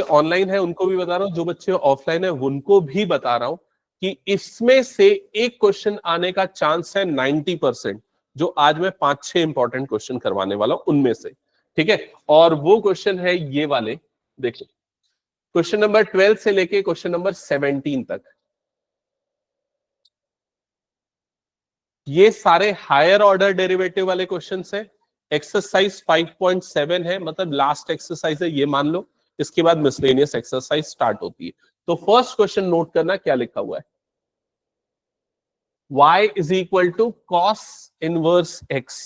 Online है उनको भी बता रहा हूँ, जो बच्चे ऑफलाइन है उनको भी बता रहा हूं कि इसमें से एक क्वेश्चन आने का चांस है 90%, जो आज मैं 5-6 इंपॉर्टेंट क्वेश्चन करवाने वाला हूं उनमें से, ठीक है। और वो क्वेश्चन है ये वाले, देखिए क्वेश्चन नंबर 12 से लेके क्वेश्चन नंबर 17 तक, ये सारे हायर ऑर्डर डेरिवेटिव वाले क्वेश्चंस हैं। एक्सरसाइज 5.7 है, मतलब लास्ट एक्सरसाइज है ये मान लो, इसके बाद मिसलेनियस एक्सरसाइज स्टार्ट होती है। तो फर्स्ट क्वेश्चन नोट करना क्या लिखा हुआ है, y is equal to cos inverse x।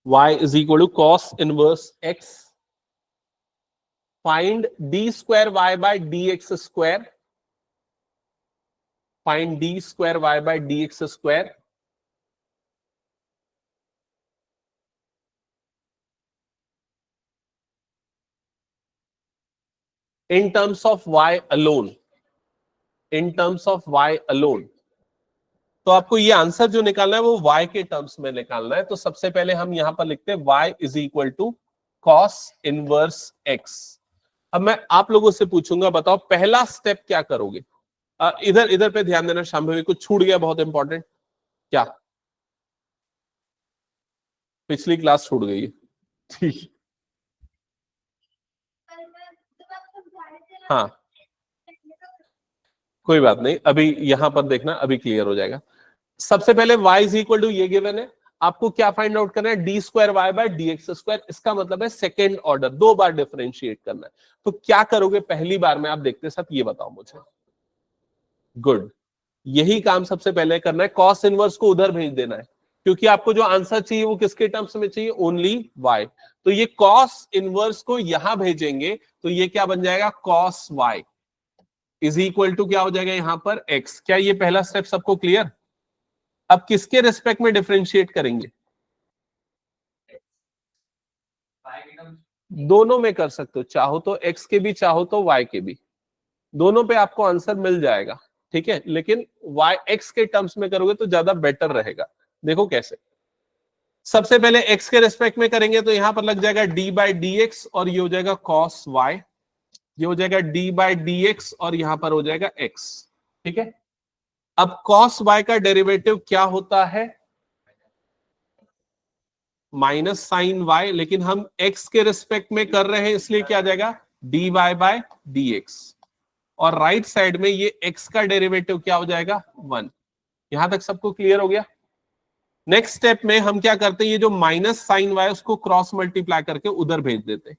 y is equal to cos inverse x, find d square y by dx square, find d square y by dx square। in terms of y alone, in terms of y alone। तो आपको ये answer जो निकालना है वो y के terms में निकालना है। तो सबसे पहले हम यहां पर लिखते हैं y is equal to cos inverse x। अब मैं आप लोगों से पूछूंगा, बताओ पहला स्टेप क्या करोगे। इधर इधर पे ध्यान देना, शांभवी कुछ छूट गया बहुत इंपॉर्टेंट, क्या पिछली क्लास छूट गई है, ठीक, हाँ कोई बात नहीं, अभी यहां पर देखना, अभी क्लियर हो जाएगा। सबसे पहले y इज इक्वल टू ये गिवन है, आपको क्या फाइंड आउट करना है, d square Y by D x square. इसका मतलब है सेकेंड ऑर्डर, 2 बार डिफरेंशिएट करना है। तो क्या करोगे पहली बार में, आप देखते साथ ये बताओ मुझे। गुड, यही काम सबसे पहले करना है, कॉस इनवर्स को उधर भेज देना है, क्योंकि आपको जो आंसर चाहिए वो किसके टर्म्स में चाहिए, ओनली y। तो ये कॉस इनवर्स को यहां भेजेंगे तो ये क्या बन जाएगा, cos y is equal to क्या हो जाएगा यहां पर x। क्या ये पहला स्टेप सबको क्लियर। अब किसके रिस्पेक्ट में डिफरेंशिएट करेंगे, दोनों में कर सकते हो, चाहो तो x के भी चाहो तो y के भी, दोनों पे आपको आंसर मिल जाएगा, ठीक है। लेकिन y x के टर्म्स में करोगे तो ज्यादा बेटर रहेगा। देखो कैसे, सबसे पहले x के रेस्पेक्ट में करेंगे तो यहां पर लग जाएगा d बाई डी एक्स, और ये हो जाएगा cos y, ये हो जाएगा d बाई डी एक्स, और यहां पर हो जाएगा x, ठीक है। अब cos y का डेरिवेटिव क्या होता है, माइनस साइन y, लेकिन हम x के रिस्पेक्ट में कर रहे हैं इसलिए क्या आ जाएगा, dy बाय dx, और राइट साइड में ये x का डेरिवेटिव क्या हो जाएगा 1। यहां तक सबको क्लियर हो गया। नेक्स्ट स्टेप में हम क्या करते हैं, ये जो माइनस साइन y उसको क्रॉस मल्टीप्लाई करके उधर भेज देते हैं।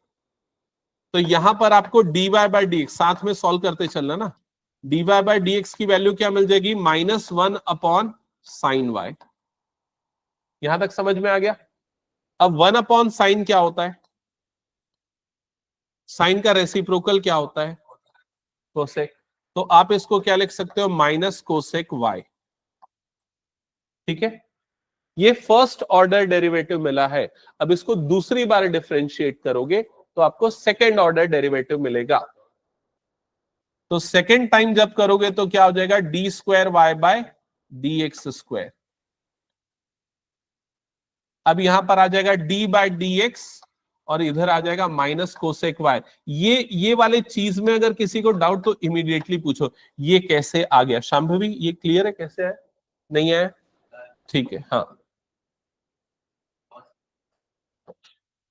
तो यहां पर आपको dy बाय डी एक्स, साथ में सॉल्व करते चलना ना, dy बाय डी एक्स की वैल्यू क्या मिल जाएगी, -1 अपॉन साइन y। यहां तक समझ में आ गया। अब 1 अपॉन साइन क्या होता है, साइन का रेसिप्रोकल क्या होता है, कोसेक। तो आप इसको क्या लिख सकते हो, माइनस कोसेक y, ठीक है। ये फर्स्ट ऑर्डर डेरिवेटिव मिला है। अब इसको दूसरी बार डिफरेंशिएट करोगे तो आपको सेकेंड ऑर्डर डेरिवेटिव मिलेगा। तो सेकेंड टाइम जब करोगे तो क्या हो जाएगा, D square Y by D x square. अब यहां पर आ जाएगा डी बाय डी एक्स, और इधर आ जाएगा माइनस कोसेक वाई। ये वाले चीज में अगर किसी को डाउट तो इमीडिएटली पूछो, ये कैसे आ गया। शांभवी ये क्लियर है कैसे है, नहीं है, ठीक है। हाँ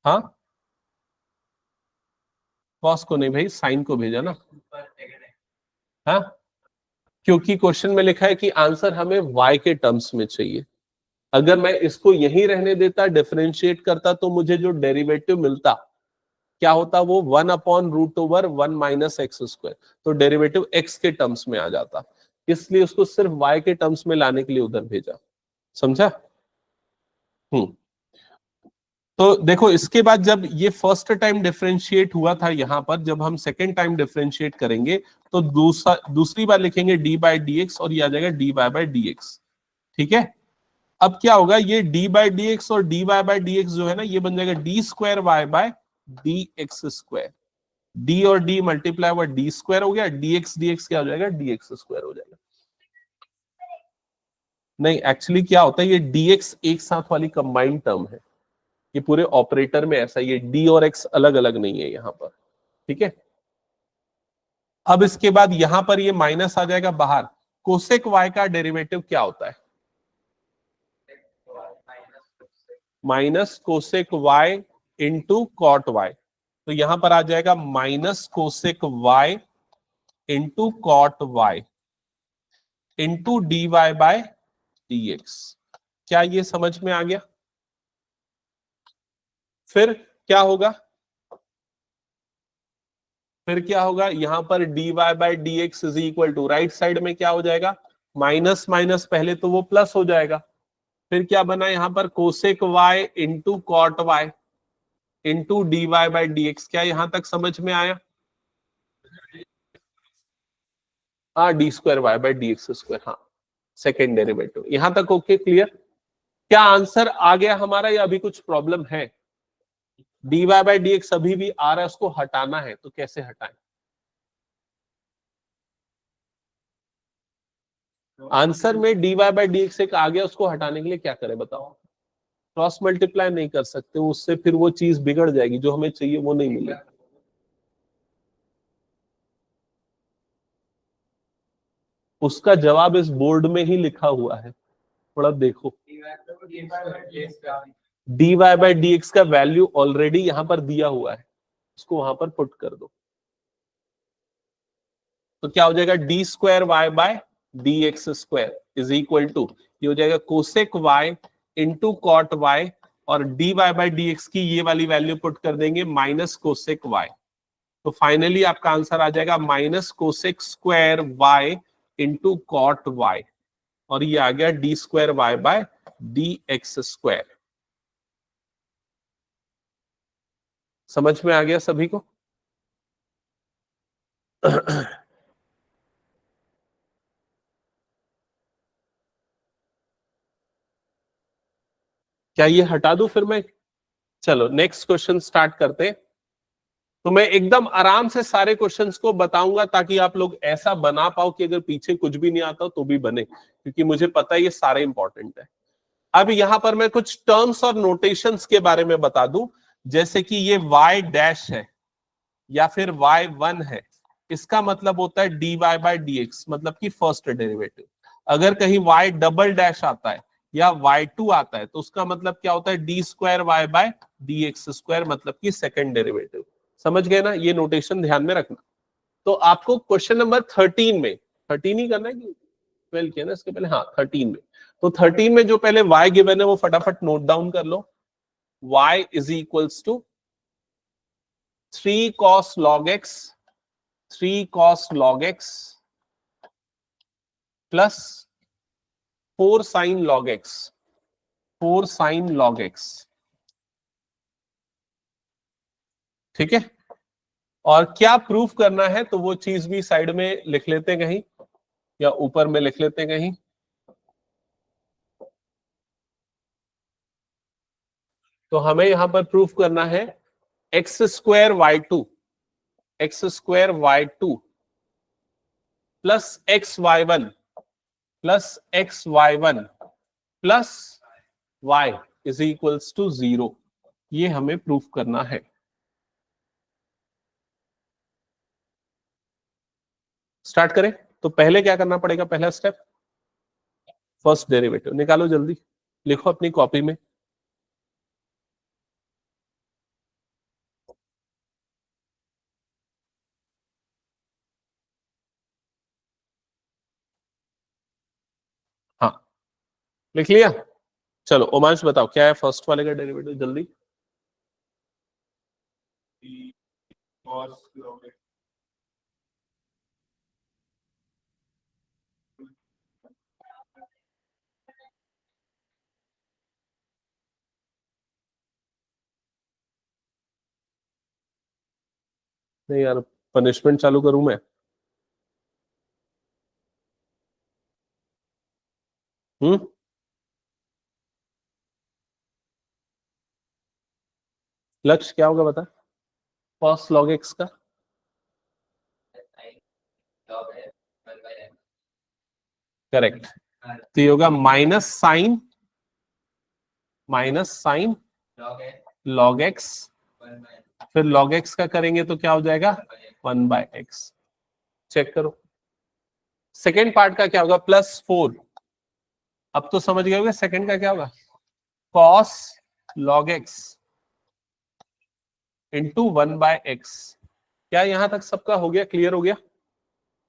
हाँ, कॉस को नहीं भाई, साइन को भेजा ना, हाँ, क्योंकि क्वेश्चन में लिखा है कि आंसर हमें y के टर्म्स में चाहिए। अगर मैं इसको यहीं रहने देता, डिफरेंशिएट करता, तो मुझे जो डेरिवेटिव मिलता क्या होता, वो 1 upon root over 1 minus x square. तो डेरिवेटिव x के टर्म्स में आ जाता, इसलिए उसको सिर्फ y के टर्म्स में लाने के लिए उधर भेजा। समझा। हम्म। तो देखो इसके बाद जब ये फर्स्ट टाइम डिफरेंशिएट हुआ था, यहां पर जब हम सेकेंड टाइम डिफरेंशिएट करेंगे तो दूसरी बार लिखेंगे डी बाई डी एक्स, और ये आ जाएगा d Y by D x, ठीक है। अब क्या होगा, ये डी बाई डी एक्स और D Y by D x जो है ना, ये बन जाएगा D square Y by D x square. D और डी मल्टीप्लाई हुआ, डी स्क्वायर हो गया, डी एक्स क्या हो जाएगा, डी एक्स स्क्वायर हो जाएगा। नहीं, एक्चुअली क्या होता है, ये dx एक साथ वाली कंबाइंड टर्म है, ये पूरे ऑपरेटर में ऐसा, ये d और x अलग अलग नहीं है यहाँ पर, ठीक है। अब इसके बाद यहां पर ये माइनस आ जाएगा बाहर। कोसेक y का डेरिवेटिव क्या होता है? Minus cosec y into cot y। तो यहां पर आ जाएगा minus cosec y into cot y into d Y by D x. क्या ये समझ में आ गया? फिर क्या होगा? फिर क्या होगा, यहां पर d Y by D x is equal to, right side में क्या हो जाएगा, माइनस माइनस पहले तो वो प्लस हो जाएगा। फिर क्या बना यहां पर, cosec Y into cot y into d Y by D x. क्या यहां तक समझ में आया? हाँ, d square y by D x square, हाँ सेकेंड डेरिवेटिव। यहां तक ओके, क्लियर? क्या आंसर आ गया हमारा या अभी कुछ प्रॉब्लम है? D Y by D x अभी भी आ रहा है, उसको हटाना है, तो कैसे हटाएं? आंसर में d Y by D x एक आ गया, उसको हटाने के लिए क्या करें बताओ? क्रॉस मल्टीप्लाई नहीं कर सकते, उससे फिर वो चीज बिगड़ जाएगी, जो हमें चाहिए वो नहीं मिलेगी। उसका जवाब इस बोर्ड में ही लिखा हुआ है, थोड़ा देखो। D Y by D x का वैल्यू ऑलरेडी यहां पर दिया हुआ है, उसको वहां पर पुट कर दो। तो क्या हो जाएगा, D square Y by D x square is equal to, ये हो जाएगा cosec Y into cot Y, और D Y by D X की ये वाली वैल्यू पुट कर देंगे माइनस कोसेक वाई। तो फाइनली आपका आंसर आ जाएगा minus cosec square Y into cot Y, और ये आ गया D square Y by D x square. समझ में आ गया सभी को? क्या ये हटा दूं फिर मैं? चलो नेक्स्ट क्वेश्चन स्टार्ट करते हैं। तो मैं एकदम आराम से सारे क्वेश्चंस को बताऊंगा, ताकि आप लोग ऐसा बना पाओ कि अगर पीछे कुछ भी नहीं आता तो भी बने, क्योंकि मुझे पता है ये सारे इंपॉर्टेंट है। अब यहां पर मैं कुछ टर्म्स और नोटेशंस के बारे में बता दूं, जैसे कि ये y डैश है या फिर y1 है, इसका मतलब होता है dy बाय dx, मतलब कि फर्स्ट डेरिवेटिव। अगर कहीं y डबल डैश आता है या y2 आता है, तो उसका मतलब क्या होता है, d square Y by D x square, मतलब कि सेकेंड डेरिवेटिव। समझ गए ना? ये नोटेशन ध्यान में रखना। तो आपको क्वेश्चन नंबर 13 में, 13 ही करना है कि 12 किया ना इसके पहले, हाँ 13 में। तो 13 में जो पहले y गिवन है वो फटाफट नोट डाउन कर लो। y is equals to 3 cos log x, 3 cos log x plus 4 sin log x, 4 sin log x। ठीक है? और क्या प्रूफ करना है, तो वो चीज भी साइड में लिख लेते हैं कहीं, या ऊपर में लिख लेते हैं कहीं। तो हमें यहां पर प्रूफ करना है x square y two, x square y two plus x y one, plus x y one plus y is equals to 0। ये हमें प्रूफ करना है। स्टार्ट करें? तो पहले क्या करना पड़ेगा, पहला स्टेप, फर्स्ट डेरिवेटिव निकालो, जल्दी लिखो अपनी कॉपी में। हाँ, लिख लिया? चलो ओमांश बताओ क्या है फर्स्ट वाले का डेरिवेटिव, जल्दी। नहीं यार, पनिशमेंट चालू करूं मैं? हम्म, लक्ष्य क्या होगा बता, फर्स्ट लॉग एक्स का। करेक्ट, तो ये होगा माइनस साइन लॉग एक्स, फिर लॉग एक्स का करेंगे तो क्या हो जाएगा 1/x। चेक करो सेकेंड पार्ट का क्या होगा, +4। अब तो समझ गए होगे सेकेंड का क्या होगा, cos log x into 1/x। क्या यहां तक सबका हो गया, क्लियर हो गया?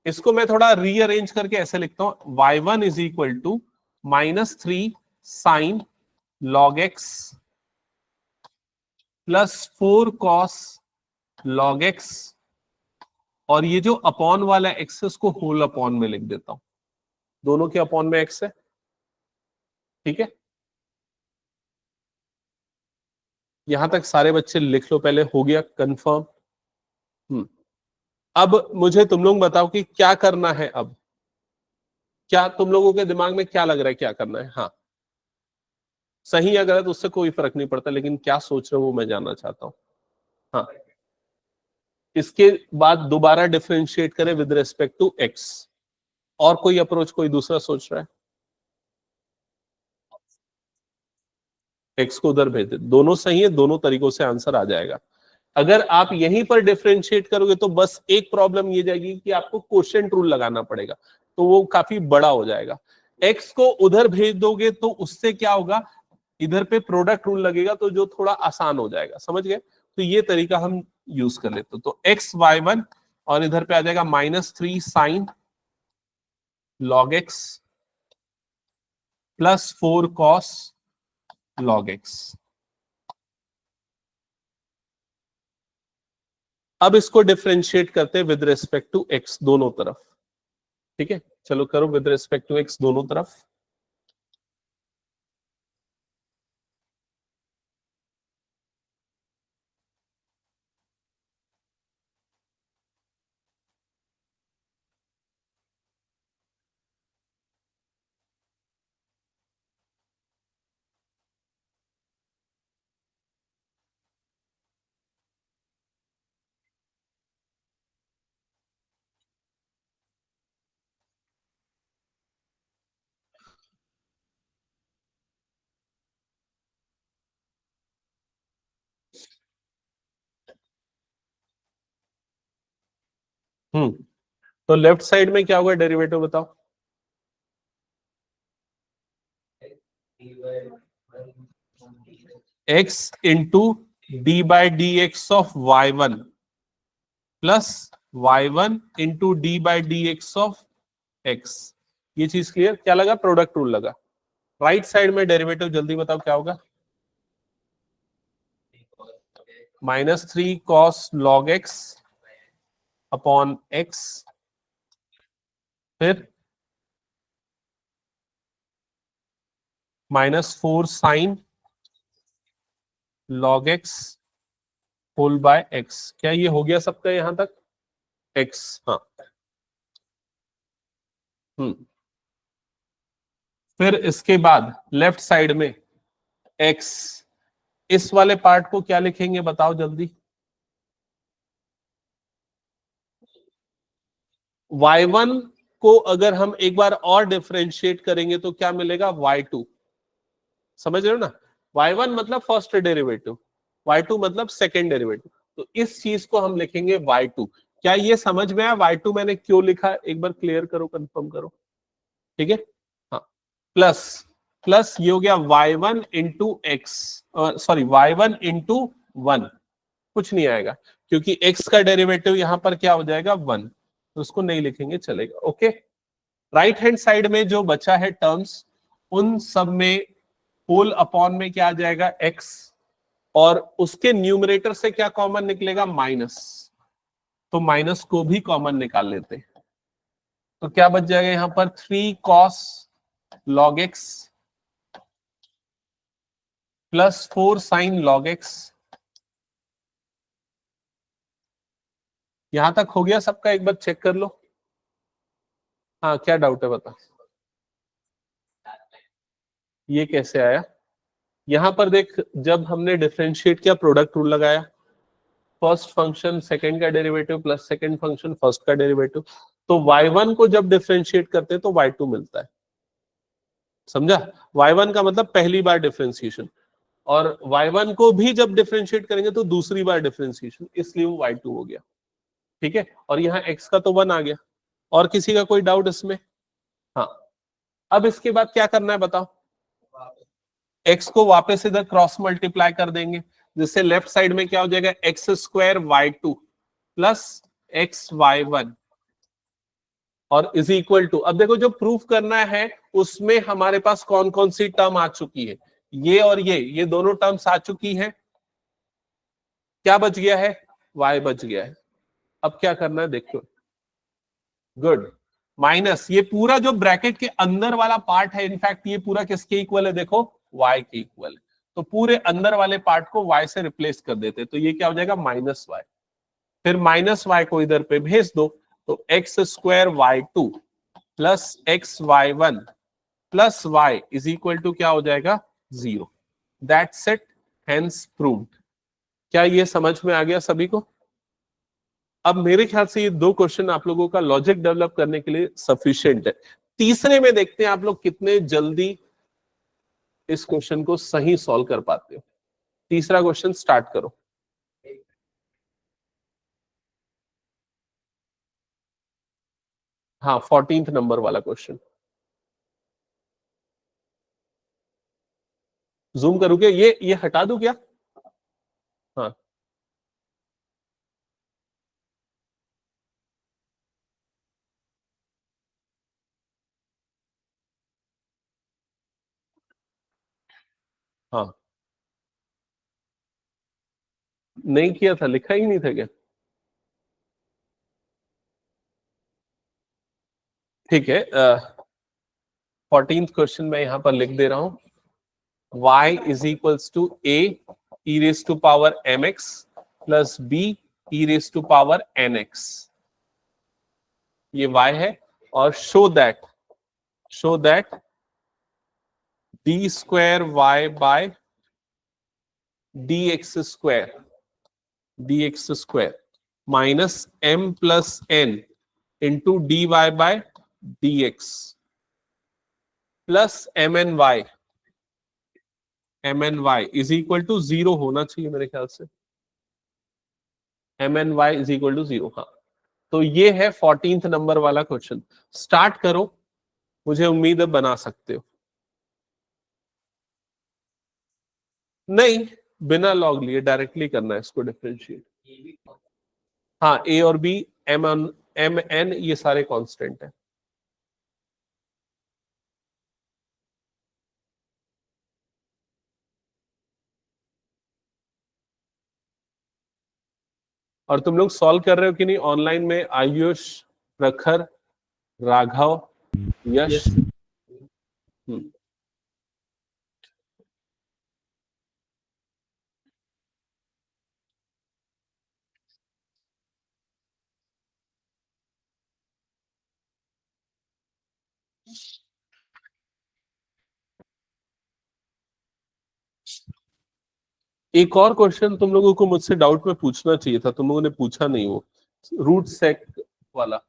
इसको मैं थोड़ा रीअरेंज करके ऐसे लिखता हूं, y1 is equal to -3 sine log x +4 cos log x, और ये जो अपॉन वाला x है उसको होल अपॉन में लिख देता हूं, दोनों के अपॉन में x है, ठीक है? यहां तक सारे बच्चे लिख लो पहले, हो गया कंफर्म? अब मुझे तुम लोग बताओ कि क्या करना है अब, क्या तुम लोगों के दिमाग में क्या लग रहा है क्या करना है? हाँ, सही या गलत उससे कोई फर्क नहीं पड़ता, लेकिन क्या सोच रहे हो वो मैं जानना चाहता हूं। हाँ, इसके बाद दोबारा डिफरेंशिएट करें विद रिस्पेक्ट टू एक्स, और कोई अप्रोच कोई दूसरा सोच रहा है? एक्स को उधर भेज दे, दोनों सही है, दोनों तरीकों से आंसर आ जाएगा। अगर आप यहीं पर डिफरेंशिएट करोगे तो बस एक प्रॉब्लम ये जाएगी कि आपको क्वोशिएंट रूल लगाना पड़ेगा, तो वो काफी बड़ा हो जाएगा। एक्स को उधर भेज दोगे तो उससे क्या होगा, इधर पे प्रोडक्ट रूल लगेगा, तो जो थोड़ा आसान हो जाएगा, समझ गए? तो ये तरीका हम यूज कर लेते, तो x/y1 और इधर पे आ जाएगा -3 sine log x +4 cos log x। अब इसको डिफरेंशिएट करते हैं विद रिस्पेक्ट टू x दोनों तरफ, ठीक है? चलो करो विद रिस्पेक्ट टू x दोनों तरफ। तो लेफ्ट साइड में क्या होगा डेरिवेटिव बताओ? x into d/dx of y1 plus y1 into d/dx of x। ये चीज क्लियर? क्या लगा, प्रोडक्ट रूल लगा। राइट साइड में डेरिवेटिव जल्दी बताओ क्या होगा, -3 cos log x upon x, फिर -4 sine log x whole by x। क्या ये हो गया सबका यहां तक? x, हाँ। फिर इसके बाद लेफ्ट साइड में x, इस वाले पार्ट को क्या लिखेंगे बताओ जल्दी? y1 को अगर हम एक बार और डिफरेंशिएट करेंगे तो क्या मिलेगा, y2। समझ रहे हो ना? y1 मतलब फर्स्ट डेरिवेटिव, y2 मतलब सेकेंड डेरिवेटिव, तो इस चीज को हम लिखेंगे y2। क्या ये समझ में आया y2 मैंने क्यों लिखा, एक बार क्लियर करो, कंफर्म करो, ठीक है? हाँ, प्लस प्लस ये हो गया y1 into x, sorry y1 into 1, कुछ नहीं आएगा क्योंकि x का डेरिवेटिव यहां पर क्या हो जाएगा 1, तो उसको नहीं लिखेंगे, चलेगा। ओके, राइट हैंड साइड में जो बचा है टर्म्स, उन सब में होल अपॉन में क्या आ जाएगा x, और उसके न्यूमरेटर से क्या कॉमन निकलेगा, माइनस, तो माइनस को भी कॉमन निकाल लेते हैं। तो क्या बच जाएगा यहां पर, 3 cos log x +4 sin log x। यहां तक हो गया सबका, एक बार चेक कर लो। हाँ, क्या डाउट है बता। ये कैसे आया? यहां पर देख, जब हमने डिफरेंशिएट किया प्रोडक्ट रूल लगाया, फर्स्ट फंक्शन सेकंड का derivative plus second function first का डेरिवेटिव, तो y1 को जब डिफरेंशिएट करते हैं तो y2 मिलता है। समझा? y1 का मतलब पहली बार डिफरेंशिएशन, और y1 को भी जब डिफरेंशिएट करेंगे तो दूसरी बार डिफरेंशिएशन, इसलिए वो y2 हो गया। ठीक है, और यहाँ x का तो 1 आ गया। और किसी का कोई डाउट इसमें? हाँ, अब इसके बाद क्या करना है बताओ? x को वापस इधर क्रॉस मल्टीप्लाई कर देंगे, जिससे लेफ्ट साइड में क्या हो जाएगा, x square y2 plus x y1 और इज इक्वल टू, अब देखो जो प्रूफ करना है उसमें हमारे पास कौन कौन सी टर्म आ चुकी है, ये और ये दोनों टर्म्स आ चुकी है। क्या बच गया है? y बच गया है। अब क्या करना है देखो, गुड, माइनस ये पूरा जो ब्रैकेट के अंदर वाला पार्ट है, इनफैक्ट ये पूरा किसके इक्वल है देखो, y के इक्वल है। तो पूरे अंदर वाले पार्ट को y से रिप्लेस कर देते, तो ये क्या हो जाएगा, माइनस y। फिर माइनस y को इधर पे भेज दो, तो x square y2 plus x y1 plus y is equal to क्या हो जाएगा, 0। That's it, hence proved. क्या ये समझ में आ गया सभी को? अब मेरे ख्याल से ये दो क्वेश्चन आप लोगों का लॉजिक डेवलप करने के लिए सफिशिएंट है। तीसरे में देखते हैं आप लोग कितने जल्दी इस क्वेश्चन को सही सॉल्व कर पाते हो। तीसरा क्वेश्चन स्टार्ट करो। हाँ, 14th नंबर वाला क्वेश्चन। जूम करूँ क्या? ये हटा दूं क्या? हाँ हाँ, नहीं किया था, लिखा ही नहीं था क्या? ठीक है, 14th क्वेश्चन मैं यहां पर लिख दे रहा हूं। y is equals to a e raise to power mx plus b e raise to power nx, ये y है। और show that d square Y by D x square minus m plus n into d Y by D x plus m n y is equal to 0 होना चाहिए मेरे ख्याल से। MNY is equal to 0, हाँ। तो ये है 14th नंबर वाला क्वेश्चन। स्टार्ट करो, मुझे उम्मीद है बना सकते हो। नहीं, बिना लॉग लिए डायरेक्टली करना है इसको डिफरेंशिएट। हाँ, ए और बी, एम एन ये सारे कांस्टेंट है। और तुम लोग सॉल्व कर रहे हो कि नहीं ऑनलाइन में? आयुष, प्रखर, राघव, यश। हम्म, एक और क्वेश्चन तुम लोगों को मुझसे डाउट में पूछना चाहिए था, तुम लोगों ने पूछा नहीं, वो रूट सेक वाला,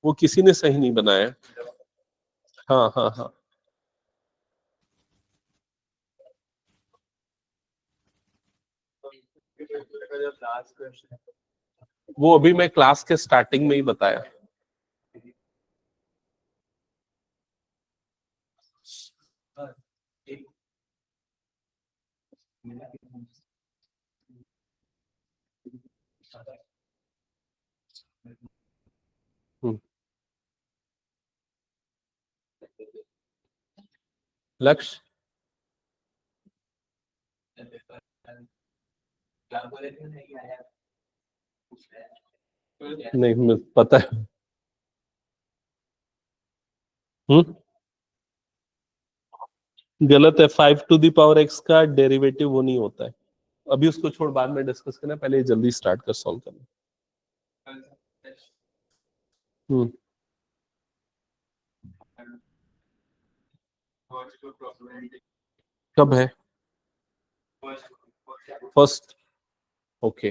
वो किसी ने सही नहीं बनाया। हाँ हाँ हाँ, वो अभी मैं क्लास के स्टार्टिंग में ही बताया। हम्म, लक्ष्य, नहीं मुझे पता है। हम्म, गलत है। 5 to the power x का डेरिवेटिव वो नहीं होता है। अभी उसको छोड़, बाद में डिस्कस करना, पहले ये जल्दी स्टार्ट कर सॉल्व करना। हम्म, कब है? First, okay.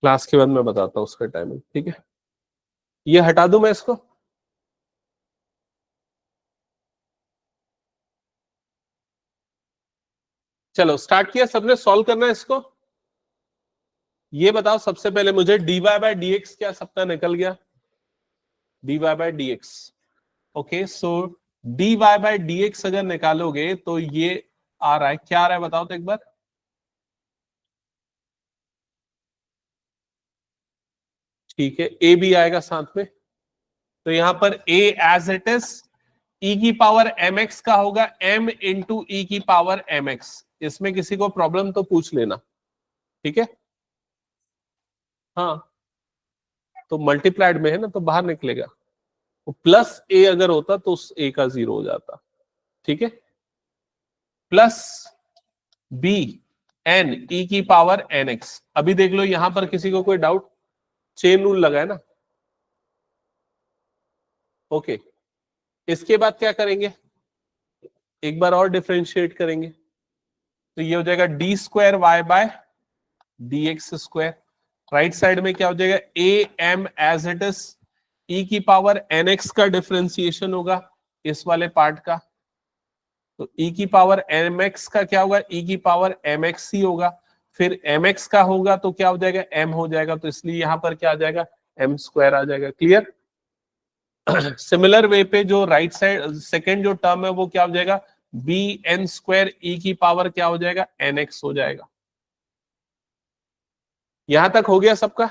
क्लास के बाद मैं बताता हूँ उसका टाइमिंग, ठीक है? ये हटा दूं मैं इसको? चलो स्टार्ट किया सबने, सॉल्व करना है इसको। ये बताओ सबसे पहले मुझे dy बाय डी एक्स क्या सबका निकल गया, dy by D x. Okay so dy by D x अगर निकालोगे तो ये आ रहा है, क्या आ रहा है बताओ तो एक बार। ठीक है, ए भी आएगा साथ में, तो यहां पर a as it is e की पावर mx का होगा m इंटू ई की पावर mx। इसमें किसी को प्रॉब्लम तो पूछ लेना, ठीक है। हाँ, तो मल्टीप्लाइड में है ना तो बाहर निकलेगा, तो प्लस ए अगर होता तो उस ए का जीरो हो जाता, ठीक है। प्लस बी एन ई की पावर एन एक्स। अभी देख लो यहां पर किसी को कोई डाउट, चेन रूल लगा है ना। ओके, इसके बाद क्या करेंगे, एक बार और डिफरेंशिएट करेंगे, तो ये हो जाएगा D square Y by D x square. Right side में क्या हो जाएगा, A M as it is E की पावर एन एक्स का डिफरेंशिएशन होगा इस वाले पार्ट का, तो ई की पावर एम एक्स का क्या होगा, ई की पावर एम एक्स ही होगा। फिर एम एक्स का होगा तो क्या हो जाएगा, एम हो जाएगा, तो इसलिए यहां पर क्या आ जाएगा, एम स्क्वायर आ जाएगा। क्लियर। सिमिलर वे पे जो राइट साइड सेकेंड जो टर्म है वो क्या हो जाएगा, बी एन स्क्वायर ई की पावर क्या हो जाएगा, एन एक्स हो जाएगा। यहां तक हो गया सबका।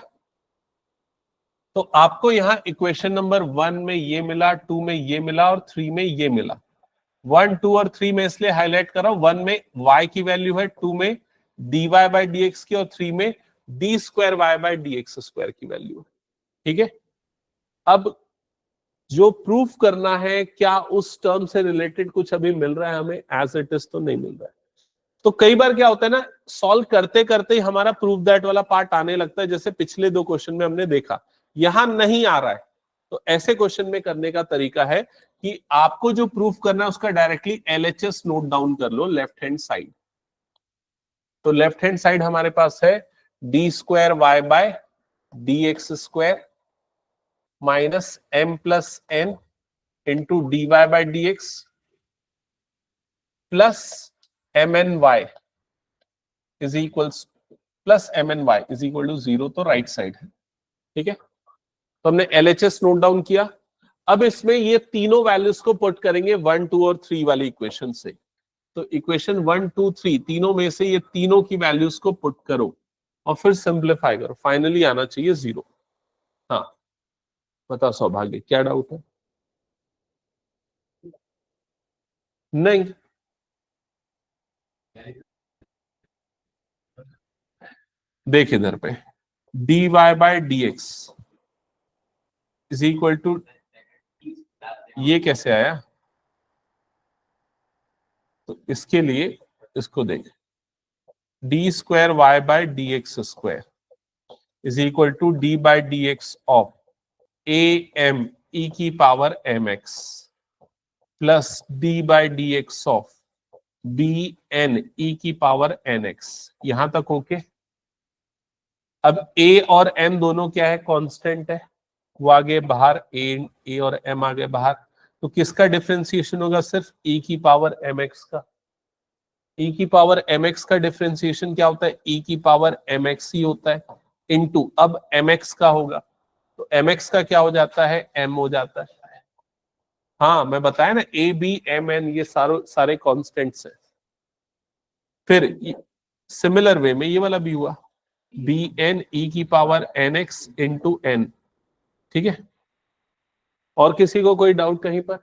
तो आपको यहां इक्वेशन नंबर 1 में ये मिला, 2 में ये मिला और 3 में ये मिला। 1, 2 और 3 में इसलिए हाईलाइट कर रहा हूं, 1 में y की वैल्यू है, 2 में dy बाय डी एक्स की, और 3 में d square Y by D x square की वैल्यू है, ठीक है। अब जो प्रूफ करना है, क्या उस टर्म से रिलेटेड कुछ अभी मिल रहा है हमें, एज इट इज तो नहीं मिल रहा है। तो कई बार क्या होता है ना, सॉल्व करते करते ही हमारा प्रूफ दैट वाला पार्ट आने लगता है, जैसे पिछले 2 क्वेश्चन में हमने देखा, यहां नहीं आ रहा है। तो ऐसे क्वेश्चन में करने का तरीका है कि आपको जो प्रूफ करना है उसका डायरेक्टली एलएचएस नोट डाउन कर लो लेफ्ट हैंड साइड। तो लेफ्ट हैंड साइड हमारे पास है d square Y by D x square minus m plus n into d Y by D x plus m n y is equals plus m n y is equal to zero, तो right side है, ठीक है। तो हमने LHS note down किया। अब इसमें ये तीनों वैल्यूज को पुट करेंगे 1, 2 और 3 वाली इक्वेशन से। तो इक्वेशन 1, 2, 3 तीनों में से ये तीनों की वैल्यूज को पुट करो और फिर सिंप्लीफाई करो, फाइनली आना चाहिए जीरो। हाँ बताओ सौभाग्य, क्या डाउट है। नहीं, देख इधर पे, D Y by D x is equal to, ये कैसे आया, तो इसके लिए इसको देख, D square Y by D x square is equal to D by D X of A M E की power M x plus D by D X of B N E की पावर एन एक्स। यहां तक okay. अब ए और M दोनों क्या है, constant है, वो आगे बाहर, ए और एम आगे बाहर, तो किसका डिफरेंशिएशन होगा, सिर्फ ई की पावर एम एक्स का। ई की पावर एम एक्स का डिफरेंशिएशन क्या होता है, ई की पावर एम एक्स ही होता है, इनटू अब एम एक्स का होगा, तो एम एक्स का क्या हो जाता है, एम हो जाता है। हाँ मैं बताया ना, ए बी एम एन ये सारे कॉन्स्टेंट्स हैं। फिर सिमिलर वे में ये वाला भी हुआ, बी एन ई की power N x into n, ठीक है। और किसी को कोई डाउट कहीं पर।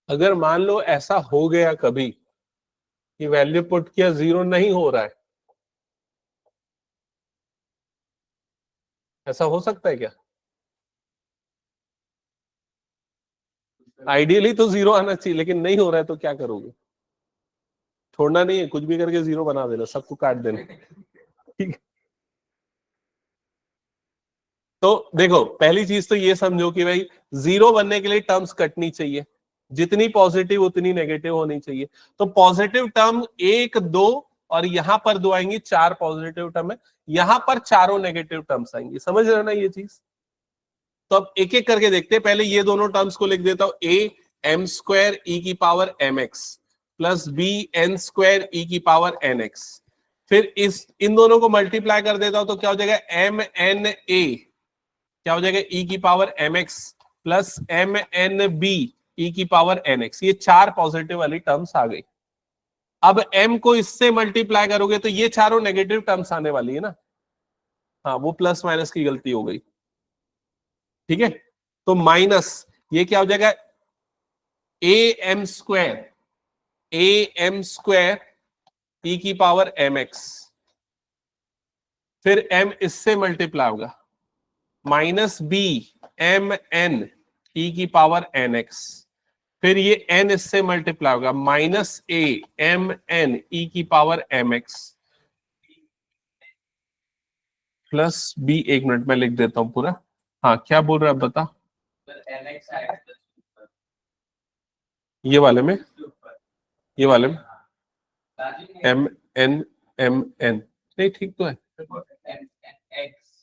अगर मान लो ऐसा हो गया कभी कि वैल्यू पुट किया, जीरो नहीं हो रहा है, ऐसा हो सकता है क्या? आइडियली तो जीरो आना चाहिए, लेकिन नहीं हो रहा है तो क्या करोगे? छोड़ना नहीं है, कुछ भी करके जीरो बना देना, सबको काट देना। ठीक है, तो देखो पहली चीज तो ये समझो कि भाई जीरो बनने के लिए टर्म्स कटनी चाहिए, जितनी पॉजिटिव उतनी नेगेटिव होनी चाहिए। तो पॉजिटिव टर्म एक दो, और यहां पर दो आएंगी, चार पॉजिटिव टर्म है, यहां पर चारों नेगेटिव टर्म्स आएंगी। समझ रहे हो ना ये चीज? तो अब एक एक करके देखते हैं। पहले ये दोनों टर्म्स को लिख देता हूं, ए एम स्क्वायर ई की power M x plus B N square ई की पावर एन एक्स। फिर इन दोनों को मल्टीप्लाई कर देता हूं तो क्या हो जाएगा, एम एन ए क्या हो जाएगा, ई की power M x plus m n b e की पावर एन एक्स। ये चार पॉजिटिव वाली टर्म्स आ गई। अब m को इससे मल्टीप्लाई करोगे तो ये चारों नेगेटिव टर्म्स आने वाली है ना। हाँ, वो प्लस माइनस की गलती हो गई। ठीक है, तो माइनस ये क्या हो जाएगा, ए एम स्क्वायर ई की पावर एम एक्स, फिर m इससे मल्टीप्लाई होगा, minus b m N E की पावर एन एक्स, फिर ये n इससे मल्टीप्लाई होगा, minus A M N E की power M x plus B. एक मिनट में लिख देता हूं पूरा। हाँ, क्या बोल रहा है बता। ये वाले में, ये वाले में एम एन एम एन नहीं, ठीक तो है,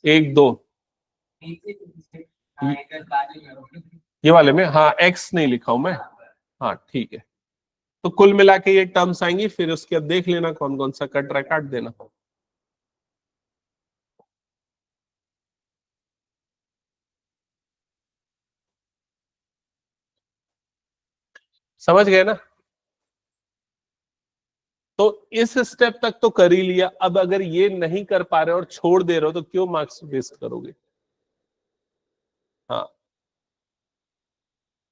एक दो, ये वाले में हाँ एक्स नहीं लिखा हूं मैं। हाँ ठीक है, तो कुल मिला के ये टर्म्स आएंगी, फिर उसके बाद देख लेना कौन कौन सा कट रहा है, काट देना। समझ गए ना? तो इस स्टेप तक तो कर ही लिया। अब अगर ये नहीं कर पा रहे और छोड़ दे रहे हो तो क्यों मार्क्स वेस्ट करोगे? हाँ,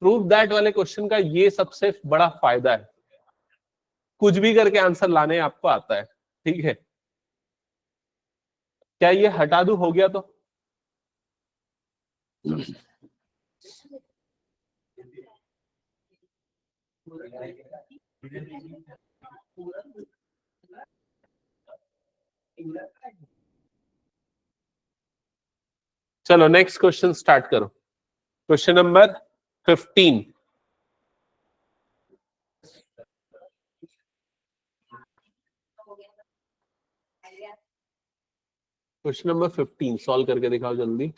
प्रूव दैट वाले क्वेश्चन का ये सबसे बड़ा फायदा है, कुछ भी करके आंसर लाने आपको आता है। ठीक है, क्या ये हटा दूं, हो गया तो? चलो नेक्स्ट क्वेश्चन स्टार्ट करो। Question number 15। Question number 15 solve करके दिखाओ जल्दी।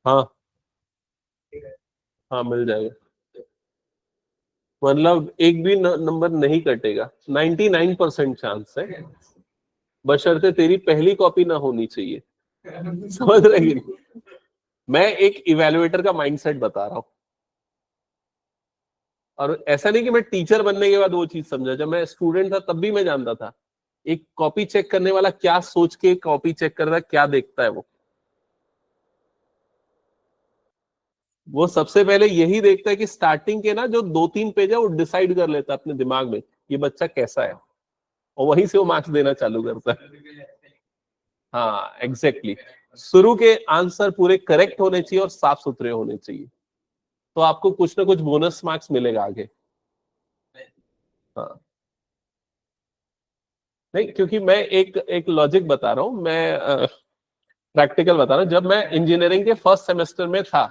हाँ हाँ, मिल जाएगा। मतलब एक भी नंबर नहीं कटेगा, 99% चांस है, बशर्ते तेरी पहली कॉपी ना होनी चाहिए। समझ रहे कि नहीं? मैं एक इवेलुएटर का माइंडसेट बता रहा हूं, और ऐसा नहीं कि मैं टीचर बनने के बाद वो चीज समझा, जब मैं स्टूडेंट था तब भी मैं जानता था एक कॉपी चेक करने वाला क्या सोच के कॉपी चेक कर रहा है, क्या देखता है वो सबसे पहले यही देखता है कि स्टार्टिंग के ना जो दो तीन पेज है वो डिसाइड कर लेता है अपने दिमाग में ये बच्चा कैसा है, और वहीं से वो मार्क्स देना चालू करता है। हाँ एग्जैक्टली exactly. शुरू के आंसर पूरे करेक्ट होने चाहिए और साफ सुथरे होने चाहिए, तो आपको कुछ ना कुछ बोनस मार्क्स मिलेगा आगे। हाँ, नहीं क्योंकि मैं एक एक लॉजिक बता रहा हूँ, मैं प्रैक्टिकल बता रहा हूँ। जब मैं इंजीनियरिंग के फर्स्ट सेमेस्टर में था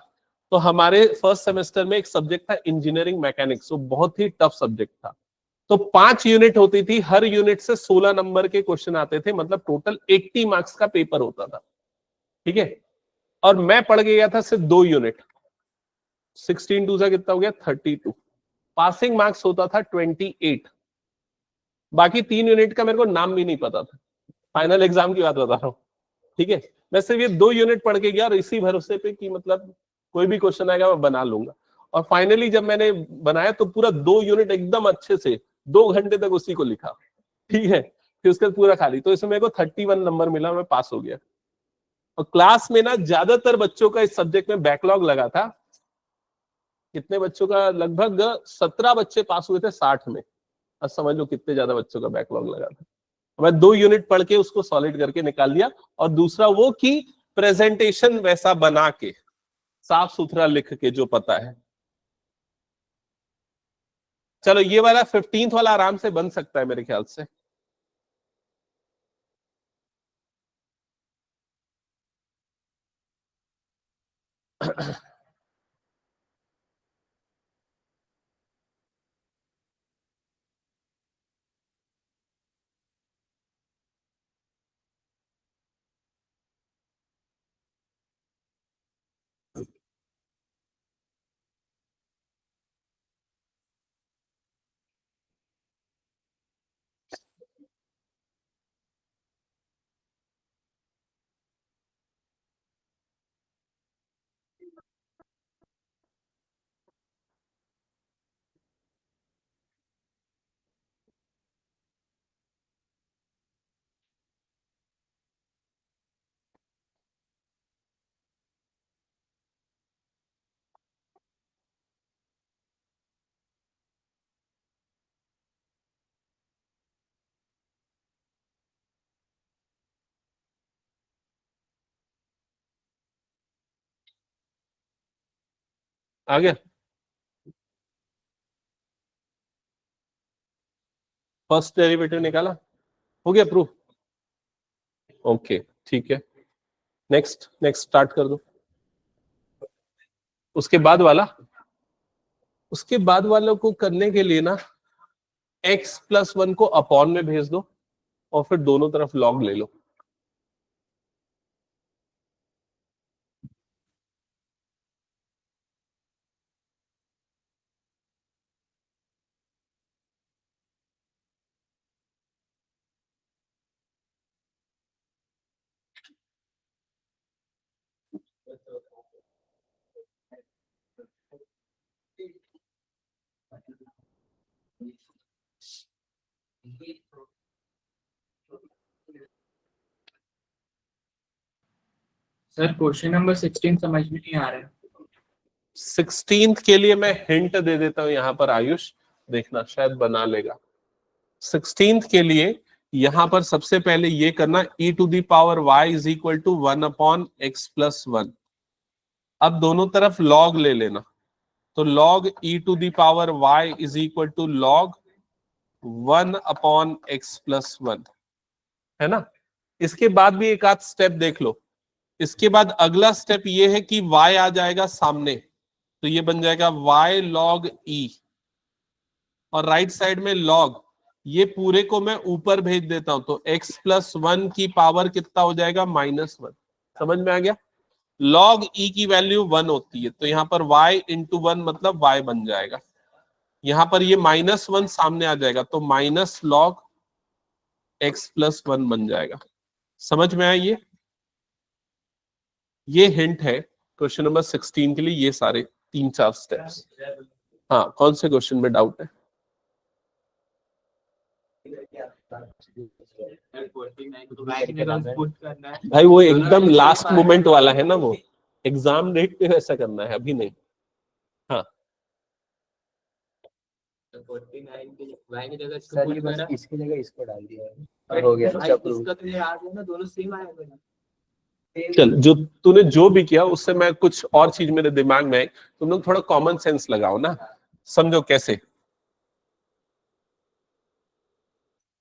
तो हमारे फर्स्ट सेमेस्टर में एक सब्जेक्ट था इंजीनियरिंग मैकेनिक्स, वो बहुत ही टफ सब्जेक्ट था। तो 5 यूनिट होती थी, हर यूनिट से 16 नंबर के क्वेश्चन आते थे, मतलब टोटल 80 मार्क्स का पेपर होता था। ठीक है, और मैं पढ़ गया था सिर्फ 2 यूनिट, 16 टू सा कितना हो गया, 32। पासिंग मार्क्स होता था 28, बाकी 3 यूनिट का मेरे को नाम भी नहीं पता था, फाइनल एग्जाम की बात बता रहा हूँ, ठीक है। मैं सिर्फ ये 2 यूनिट पढ़ के गया और इसी भरोसे पे कि मतलब कोई भी क्वेश्चन आएगा मैं बना लूंगा, और फाइनली जब मैंने बनाया तो पूरा 2 यूनिट एकदम अच्छे से 2 घंटे तक उसी को लिखा, ठीक है, फिर उसके बाद पूरा खाली, तो इसमें मेरे को 31 नंबर मिला, मैं पास हो गया। और क्लास में ना ज्यादातर बच्चों का इस सब्जेक्ट में बैकलॉग लगा था, कितने बच्चों का, लगभग 17 बच्चे पास हुए थे 60 में। अब समझ लो कितने ज्यादा बच्चों का बैकलॉग लगा था। मैं 2 यूनिट पढ़ के उसको सॉलिड करके निकाल दिया, और दूसरा वो कि प्रेजेंटेशन वैसा बना के साफ सुथरा लिख के जो पता है। चलो ये वाला 15th वाला आराम से बन सकता है मेरे ख्याल से। आ गया, फर्स्ट डेरिवेटिव निकाला, हो गया प्रूफ, ओके ठीक है। नेक्स्ट नेक्स्ट स्टार्ट कर दो। उसके बाद वाला, उसके बाद वालों को करने के लिए ना x+1 को अपॉन में भेज दो, और फिर दोनों तरफ लॉग ले लो। सर क्वेश्चन नंबर 16 समझ में नहीं आ रहा है। 16th के लिए मैं हिंट दे देता हूं यहां पर, आयुष देखना शायद बना लेगा। 16th के लिए यहां पर सबसे पहले ये करना, e to the power y is equal to 1/x+1। अब दोनों तरफ log ले लेना, तो log e to the power y is equal to log 1/x+1, है ना। इसके बाद भी एक आध स्टेप देख लो। इसके बाद अगला स्टेप ये है कि y आ जाएगा सामने, तो ये बन जाएगा y log e, और राइट साइड में log, ये पूरे को मैं ऊपर भेज देता हूं, तो x+1 की पावर कितना हो जाएगा, -1। समझ में आ गया। log e की वैल्यू 1 होती है, तो यहां पर y इंटू 1 मतलब y बन जाएगा। यहां पर ये -1 सामने आ जाएगा, तो माइनस log x+1 बन जाएगा। समझ में आया ये हिंट है क्वेश्चन नंबर 16 के लिए, ये सारे 3-4 स्टेप्स। हाँ, कौन से क्वेश्चन में डाउट है? भाई वो एकदम लास्ट मोमेंट वाला है ना, वो एग्जाम डेट पे वैसा करना है, अभी नहीं। हाँ इसकी जगह इसको डाल दिया हो गया। दोनों सेम आया। चल, जो तूने जो भी किया उससे मैं कुछ और चीज मेरे दिमाग में आई, तुम लोग थोड़ा कॉमन सेंस लगाओ ना, समझो कैसे।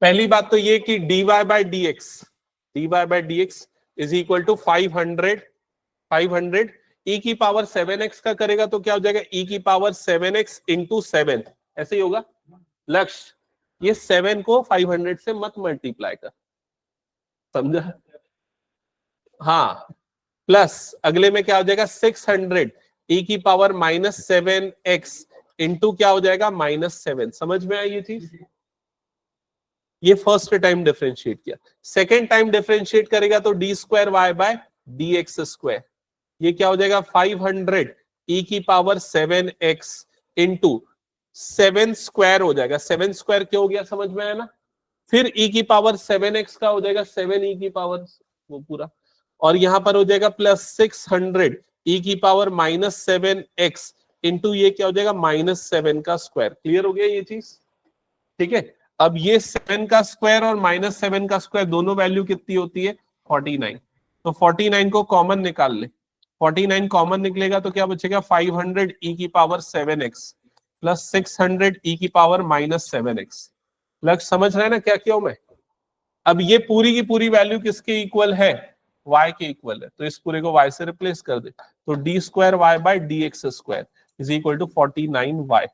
पहली बात तो ये कि dy by D x is equal to 500 e की पावर 7x का करेगा तो क्या हो जाएगा, e की पावर 7x इंटू 7, ऐसे ही होगा। लक्ष्य, ये 7 को 500 से मत मल्टीप्लाई कर, समझा। हाँ, प्लस अगले में क्या हो जाएगा 600 e की पावर -7x इंटू क्या हो जाएगा -7। समझ में आई ये चीज? ये फर्स्ट टाइम डिफरेंशिएट किया। सेकेंड टाइम डिफरेंशिएट करेगा तो d²y/dx², ये क्या हो जाएगा 500 e⁻7x इंटू 7 स्क्वायर हो जाएगा। 7 स्क्वायर क्या हो गया, समझ में आया ना? फिर e⁻7x का हो जाएगा 7 वो पूरा, और यहां पर हो जाएगा +600 e⁻7x इंटू ये क्या हो जाएगा -7 का स्क्वायर। क्लियर हो गया ये चीज? ठीक है। अब ये 7 का स्क्वायर और -7 का स्क्वायर दोनों वैल्यू कितनी होती है 49। तो 49 को कॉमन निकाल ले। 49 कॉमन निकलेगा तो क्या बचेगा 500 e⁻7x प्लस 600 e⁻7x। लग समझ रहे हैं ना क्या किया मैं? अब ये पूरी की पूरी वैल्यू किसके इक्वल है? y के इक्वल है, तो इस पूरे को y से रिप्लेस कर दे, तो d²y/dx² is equal to 49y।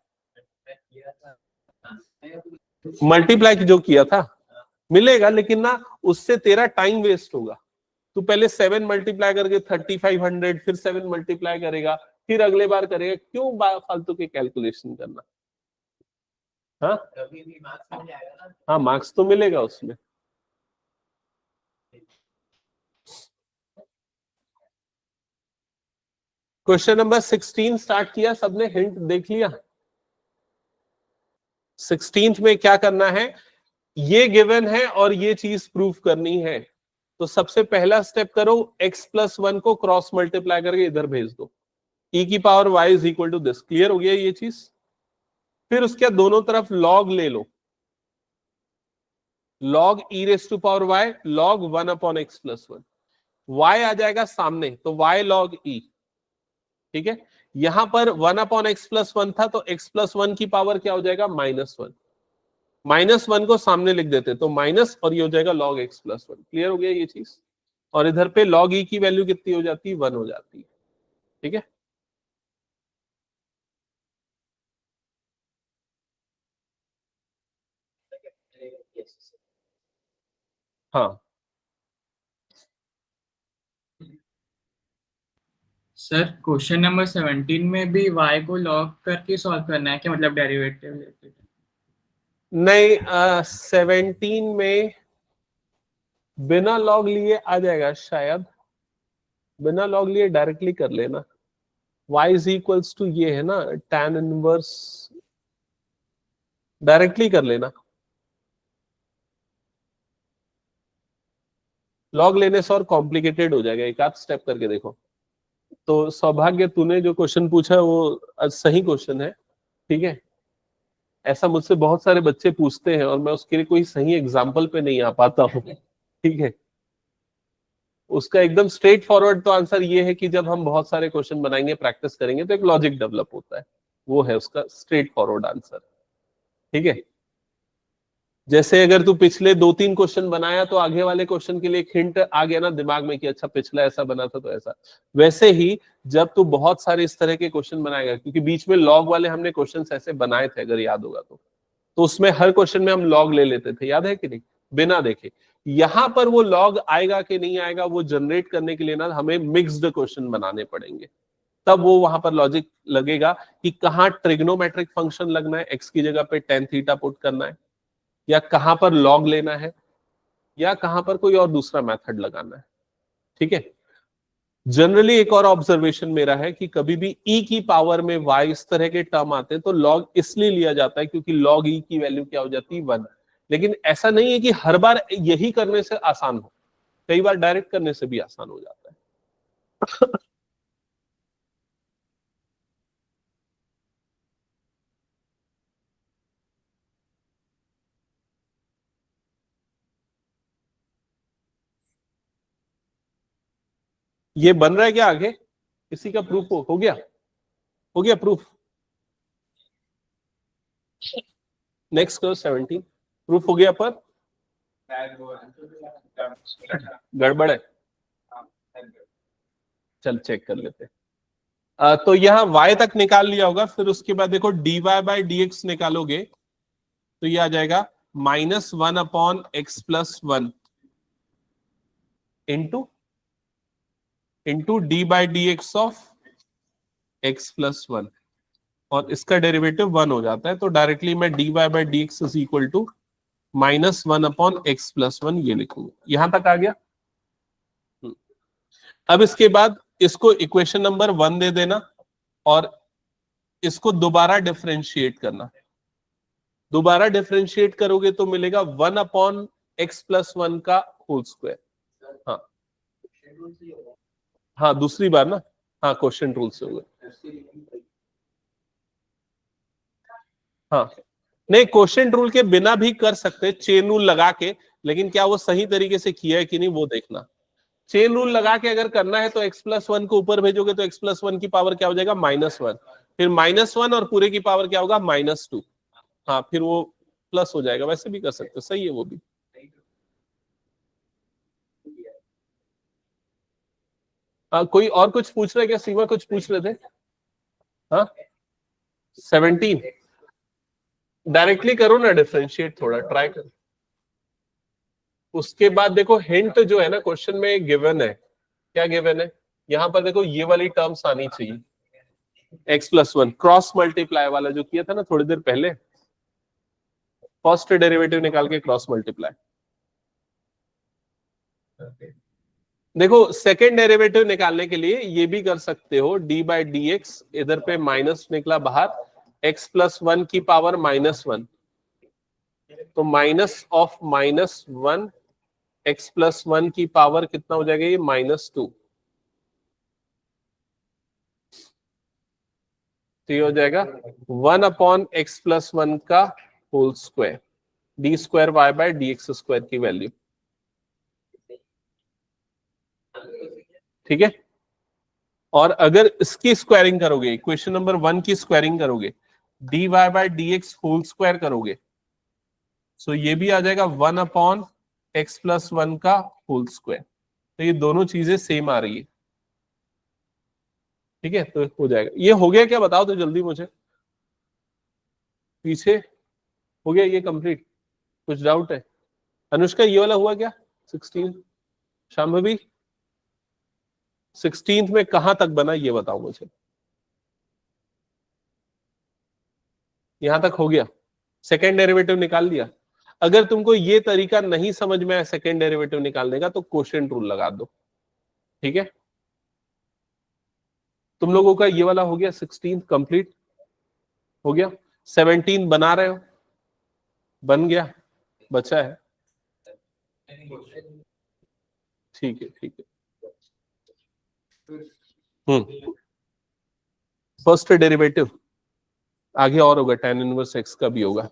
Multiply जो किया था मिलेगा, लेकिन ना उससे तेरा टाइम वेस्ट होगा। तू पहले 7 मल्टीप्लाई करके 3500, फिर 7 मल्टीप्लाई करेगा, फिर अगले बार करेगा। क्यों फालतू के कैलकुलेशन करना? हाँ हाँ, मार्क्स तो मिलेगा उसमें। क्वेश्चन नंबर 16 स्टार्ट किया, सबने हिंट देख लिया? 16th में क्या करना है, ये गिवन है और ये चीज प्रूफ करनी है। तो सबसे पहला स्टेप करो, x+1 को क्रॉस मल्टीप्लाई करके इधर भेज दो, e⁻y is equal to this. Clear हो गया ये चीज? फिर उसके दोनों तरफ लॉग ले लो, log e⁻y log 1/x+1, y आ जाएगा सामने तो y log e। ठीक है, यहां पर 1/x+1 था तो x+1 की पावर क्या हो जाएगा -1। -1 को सामने लिख देते तो माइनस, और ये हो जाएगा log x+1। क्लियर हो गया ये चीज? और इधर पे log e की वैल्यू कितनी हो जाती है 1 हो जाती है। ठीक है, हाँ सर क्वेश्चन नंबर 17 में भी y को लॉग करके सॉल्व करना है क्या, मतलब डेरिवेटिव लेते? नहीं, 17 में बिना लॉग लिए आ जाएगा शायद, बिना लॉग लिए डायरेक्टली कर लेना। y इज इक्वल्स टू ये है ना tan इनवर्स, डायरेक्टली कर लेना। लॉग लेने से और कॉम्प्लिकेटेड हो जाएगा, एक आध स्टेप करके देखो। तो सौभाग्य तूने जो क्वेश्चन पूछा वो सही क्वेश्चन है। ठीक है, ऐसा मुझसे बहुत सारे बच्चे पूछते हैं और मैं उसके लिए कोई सही एग्जाम्पल पे नहीं आ पाता हूँ। ठीक है, उसका एकदम स्ट्रेट फॉरवर्ड तो आंसर ये है कि जब हम बहुत सारे क्वेश्चन बनाएंगे, प्रैक्टिस करेंगे, तो एक लॉजिक डेवलप होता है, वो है उसका स्ट्रेट फॉरवर्ड आंसर। ठीक है, जैसे अगर तू पिछले 2-3 क्वेश्चन बनाया तो आगे वाले क्वेश्चन के लिए एक हिंट आ गया ना दिमाग में कि अच्छा पिछला ऐसा बना था तो ऐसा। वैसे ही जब तू बहुत सारे इस तरह के क्वेश्चन बनाएगा, क्योंकि बीच में लॉग वाले हमने क्वेश्चंस ऐसे बनाए थे अगर याद होगा तो उसमें हर क्वेश्चन में हम लॉग ले लेते थे, याद है कि नहीं, बिना देखे। यहां पर वो लॉग आएगा कि नहीं आएगा वो जनरेट करने के लिए ना हमें मिक्स्ड क्वेश्चन बनाने पड़ेंगे, तब वो वहां पर लॉजिक लगेगा कि कहाँ ट्रिग्नोमेट्रिक फंक्शन लगना है, एक्स की जगह पे tan थीटा पुट करना है, या कहां पर लॉग लेना है, या कहां पर कोई और दूसरा मेथड लगाना है। ठीक है, जनरली एक और ऑब्जर्वेशन मेरा है कि कभी भी e की पावर में y इस तरह के टर्म आते हैं तो log इसलिए लिया जाता है क्योंकि log e की वैल्यू क्या हो जाती है 1। लेकिन ऐसा नहीं है कि हर बार यही करने से आसान हो, कई बार डायरेक्ट करने से भी आसान हो जाता है। ये बन रहा है क्या आगे? किसी का प्रूफ हो गया? हो गया प्रूफ? नेक्स्ट करो 17। प्रूफ हो गया पर गड़बड़ है, चल चेक कर लेते। तो यहाँ y तक निकाल लिया होगा, फिर उसके बाद देखो dy/dx निकालोगे तो ये आ जाएगा -1/x+1 into d/dx of x+1। और इसका डेरिवेटिव 1 हो जाता है, तो डायरेक्टली मैं dy by D x is equal to -1/x+1 ये लिखूंगा। यहां तक आ गया। अब इसके बाद इसको इक्वेशन नंबर 1 दे देना और इसको दोबारा डिफरेंशिएट करना। दोबारा डिफरेंशिएट करोगे तो मिलेगा 1/x+1 का होल स्क्वायर। हाँ हाँ, दूसरी बार ना, हाँ क्वेश्चन रूल से होगा। हाँ नहीं, क्वेश्चन रूल के बिना भी कर सकते, चेन रूल लगा के, लेकिन क्या वो सही तरीके से किया है कि नहीं वो देखना। चेन रूल लगा के अगर करना है तो x+1 को ऊपर भेजोगे तो x+1 की पावर क्या हो जाएगा -1, फिर -1 और पूरे की पावर क्या होगा -2। हाँ फिर वो प्लस हो जाएगा, वैसे भी कर सकते हो, सही है वो भी। कोई और कुछ पूछ रहे क्या? सीमा कुछ पूछ रहे थे? हाँ 17 डायरेक्टली करो ना, डिफरेंशिएट थोड़ा ट्राई करो। उसके बाद देखो हिंट जो है ना क्वेश्चन में गिवन है, क्या गिवन है यहाँ पर देखो, ये वाली टर्म्स आनी चाहिए, x+1 क्रॉस मल्टीप्लाई वाला जो किया था ना थोड़ी देर पहले, फर्स्ट डेरिवेटिव निकाल के क्रॉस मल्टीप्लाई। देखो सेकेंड डेरिवेटिव निकालने के लिए ये भी कर सकते हो, डी बाई डी एक्स, इधर पे माइनस निकला बाहर, x+1 की पावर -1, तो -(-1) x+1 की पावर कितना हो जाएगा ये -2, तो ये हो जाएगा 1/x+1 का whole square, d² y by dx² की वैल्यू। ठीक है, और अगर इसकी स्क्वायरिंग करोगे, इक्वेशन नंबर 1 की स्क्वायरिंग करोगे, dy by dx whole square करोगे, सो ये भी आ जाएगा 1/x+1 का होल स्क्वायर। तो ये दोनों चीजें सेम आ रही है। ठीक है, तो हो जाएगा। ये हो गया क्या बताओ तो जल्दी मुझे, पीछे हो गया ये कंप्लीट? कुछ डाउट है? अनुष्का ये वाला हुआ क्या 16? शांभवी 16 में कहां तक बना ये बताओ मुझे। यहां तक हो गया, सेकेंड डेरिवेटिव निकाल लिया। अगर तुमको ये तरीका नहीं समझ में आया सेकेंड डेरिवेटिव निकालने का, तो क्वोशिएंट रूल लगा दो। ठीक है, तुम लोगों का ये वाला हो गया 16 कंप्लीट हो गया। 17 बना रहे हो? बन गया, बचा है। ठीक है ठीक है। फर्स्ट डेरिवेटिव आगे और होगा, tan इनवर्स x का भी होगा।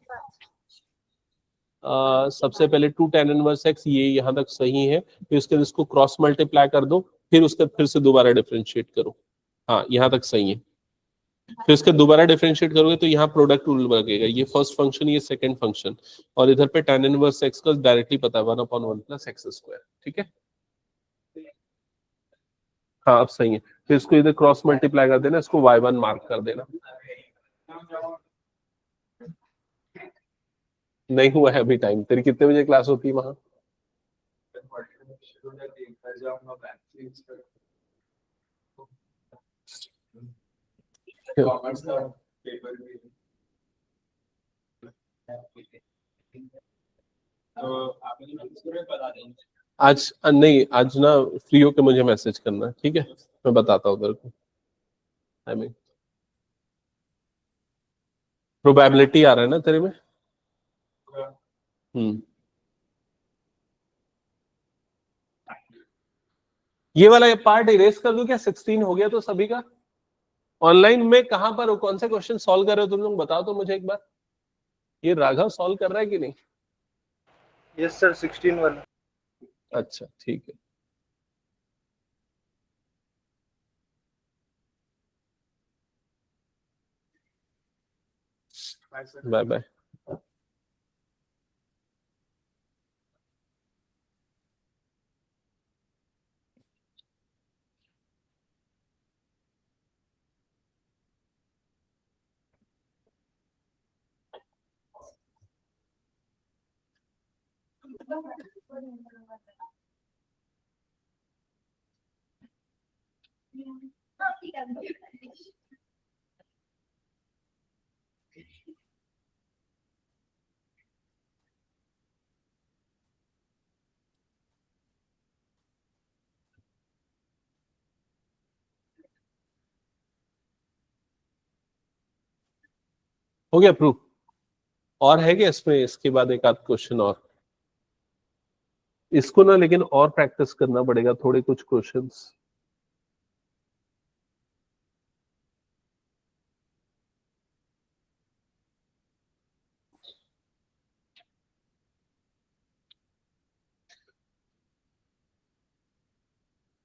सबसे पहले 2 tan इनवर्स x, ये यहां तक सही है, फिर उसके बाद इसको क्रॉस मल्टीप्लाई कर दो, फिर उसके फिर से दोबारा डिफरेंशिएट करो। हाँ यहां तक सही है, फिर इसके दोबारा डिफरेंशिएट करोगे तो यहाँ प्रोडक्ट रूल लगेगा, ये फर्स्ट फंक्शन ये सेकंड फंक्शन, और इधर पे tan इनवर्स x का डायरेक्टली पता है 1/1 + x²। ठीक है, हाँ अब सही है। फिर इसको इधर क्रॉस मल्टीप्लाई कर देना, इसको y1 मार्क कर देना। नहीं हुआ है अभी टाइम, तेरी कितने बजे क्लास होती है वहां? आज नहीं, आज ना फ्री होके मुझे मैसेज करना, ठीक है, मैं बताता हूँ उधर को। आई मीन प्रोबेबिलिटी आ रहा है ना तेरे में? ये वाला पार्ट इरेज कर दूं क्या? 16 हो गया तो सभी का? ऑनलाइन में कहां पर हो, कौन से क्वेश्चन सॉल्व कर रहे हो तुम लोग, बताओ तो मुझे एक बार। ये राघव सॉल्व कर रहा है कि नहीं? यस सर, 16 वाला। अच्छा ठीक है, बाय बाय। हो गया प्रूफ? और है क्या इसमें इसके बाद एक आध क्वेश्चन और? इसको ना लेकिन और प्रैक्टिस करना पड़ेगा थोड़े कुछ क्वेश्चंस।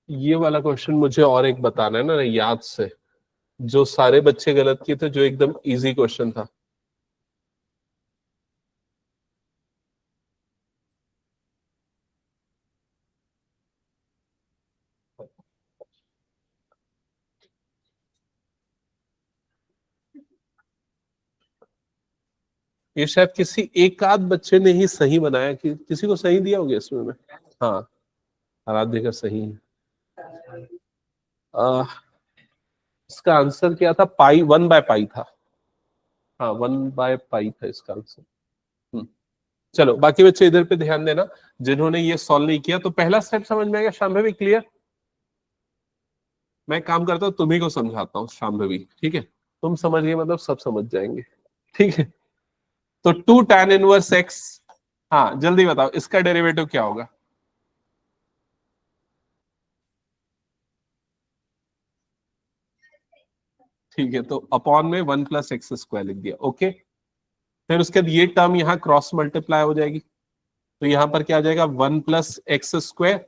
ये वाला क्वेश्चन मुझे और एक बताना है ना याद से, जो सारे बच्चे गलत किए थे, जो एकदम इजी क्वेश्चन था। ये शायद किसी एक आध बच्चे ने ही सही बनाया, कि किसी को सही दिया होगा इसमें में? हाँ, आराध्य का सही है। इसका आंसर क्या था? पाई, 1/पाई था। हाँ, 1/पाई था इसका आंसर। चलो बाकी बच्चे इधर पे ध्यान देना, जिन्होंने ये सॉल्व नहीं किया। तो पहला स्टेप समझ में आएगा शांभवी? क्लियर? मैं काम करता हूँ, तुम्ही को समझाता हूँ शांभवी, ठीक है? तुम समझ गए मतलब सब समझ जाएंगे, ठीक है? तो 2 tan इनवर्स x, हाँ जल्दी बताओ इसका डेरिवेटिव क्या होगा? ठीक है, तो अपॉन में 1 + x² लिख दिया, ओके। फिर उसके बाद ये टर्म यहाँ क्रॉस मल्टीप्लाई हो जाएगी, तो यहां पर क्या आ जाएगा? 1 + x²।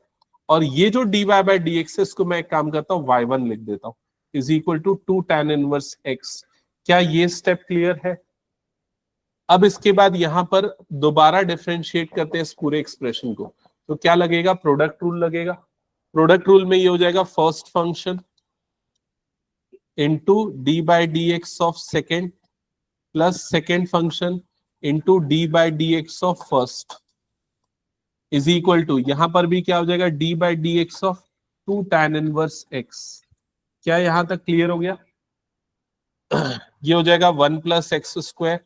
और ये जो dy/dx है, इसको मैं एक काम करता हूँ y1 लिख देता हूँ, is equal to 2 tan inverse x। क्या ये स्टेप क्लियर है? अब इसके बाद यहां पर दोबारा डिफरेंशिएट करते हैं इस पूरे एक्सप्रेशन को, तो क्या लगेगा? प्रोडक्ट रूल लगेगा। प्रोडक्ट रूल में ये हो जाएगा first function into dy/dx of second plus second function into dy/dx of first is equal to, यहां पर भी क्या हो जाएगा? dy/dx of 2 tan inverse x। क्या यहां तक क्लियर हो गया? ये हो जाएगा 1 + x²।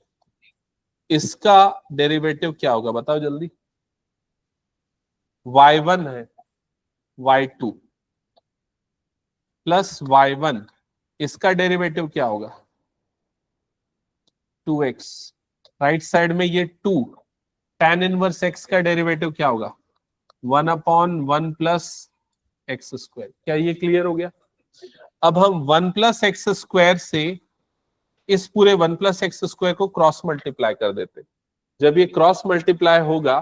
इसका डेरिवेटिव क्या होगा बताओ जल्दी? y1 है, y2 प्लस y1, इसका डेरिवेटिव क्या होगा? 2x। राइट साइड में ये 2, tan इनवर्स x का डेरिवेटिव क्या होगा? 1/1 + x²। क्या ये क्लियर हो गया? अब हम 1 + x² से इस पूरे 1 + x² को क्रॉस मल्टीप्लाई कर देते। जब ये क्रॉस मल्टीप्लाई होगा,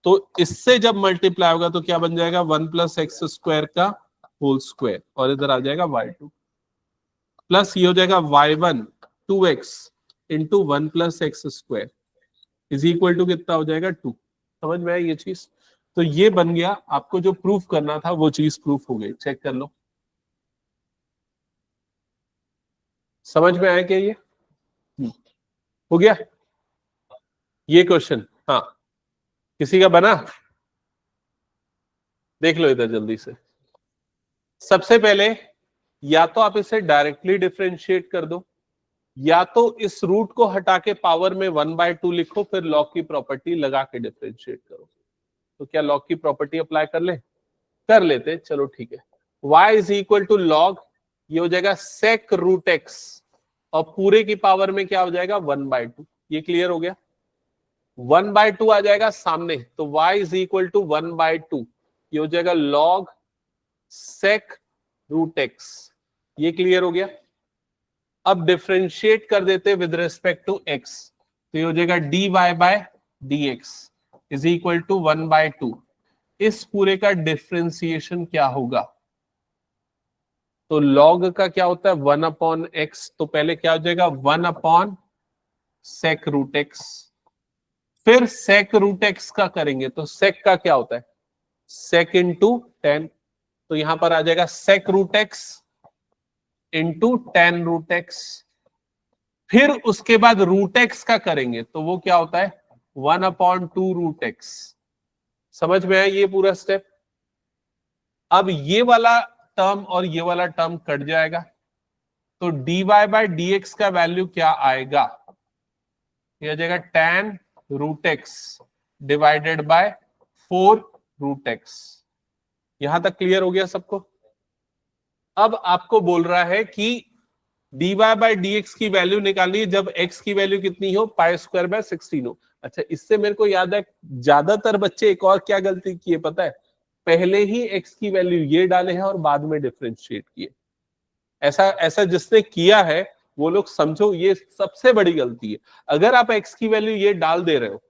तो इससे जब मल्टीप्लाई होगा तो क्या बन जाएगा? 1 + x² का होल स्क्वायर, और इधर आ जाएगा y2 प्लस ये हो जाएगा y1 2x into 1 + x² is equal to कितना हो जाएगा? 2। समझ में आई ये चीज? तो ये बन गया, आपको जो प्रूफ करना था वो चीज प्रूफ हो गई। चेक कर लो, समझ में आया क्या ये? हो गया ये क्वेश्चन? हाँ, किसी का बना? देख लो इधर जल्दी से। सबसे पहले या तो आप इसे डायरेक्टली डिफरेंशिएट कर दो, या तो इस रूट को हटा के पावर में 1/2 लिखो, फिर लॉग की प्रॉपर्टी लगा के डिफरेंशिएट करो। तो क्या लॉग की प्रॉपर्टी अप्लाई कर ले? कर लेते, चलो ठीक है। y is equal to log, ये हो जाएगा sec रूट x, और पूरे की पावर में क्या हो जाएगा? 1/2। ये क्लियर हो गया? 1/2 आ जाएगा सामने, तो y इज इक्वल टू 1/2, ये हो जाएगा लॉग sec रूट x। ये क्लियर हो गया? अब डिफरेंशिएट कर देते विद रिस्पेक्ट टू x, तो ये हो जाएगा dy/dx इज इक्वल टू 1/2। इस पूरे का डिफरेंशिएशन क्या होगा? तो log का क्या होता है? 1/x, तो पहले क्या हो जाएगा? 1/sec root x। फिर sec रूट x का करेंगे, तो sec का क्या होता है? sec इंटू 10, तो यहां पर आ जाएगा sec root x into 10 root x। फिर उसके बाद रूट x का करेंगे, तो वो क्या होता है? 1/2 रूट x। समझ में आया ये पूरा स्टेप? अब ये वाला टर्म और ये वाला टर्म कट जाएगा, तो dy/dx का वैल्यू क्या आएगा? ये आ जाएगा tan root x divided by 4 root x। यहां तक क्लियर हो गया सबको? अब आपको बोल रहा है कि dy बाय dx की वैल्यू निकालनी है जब x की वैल्यू कितनी हो, पाई स्क्वायर बाय 16 हो। अच्छा, इससे मेरे को याद है ज्यादातर बच्चे एक और क्या गलती किए पता है, पहले ही x की वैल्यू ये डाले हैं और बाद में डिफरेंशिएट किए। ऐसा ऐसा जिसने किया है वो लोग समझो ये सबसे बड़ी गलती है। अगर आप x की वैल्यू ये डाल दे रहे हो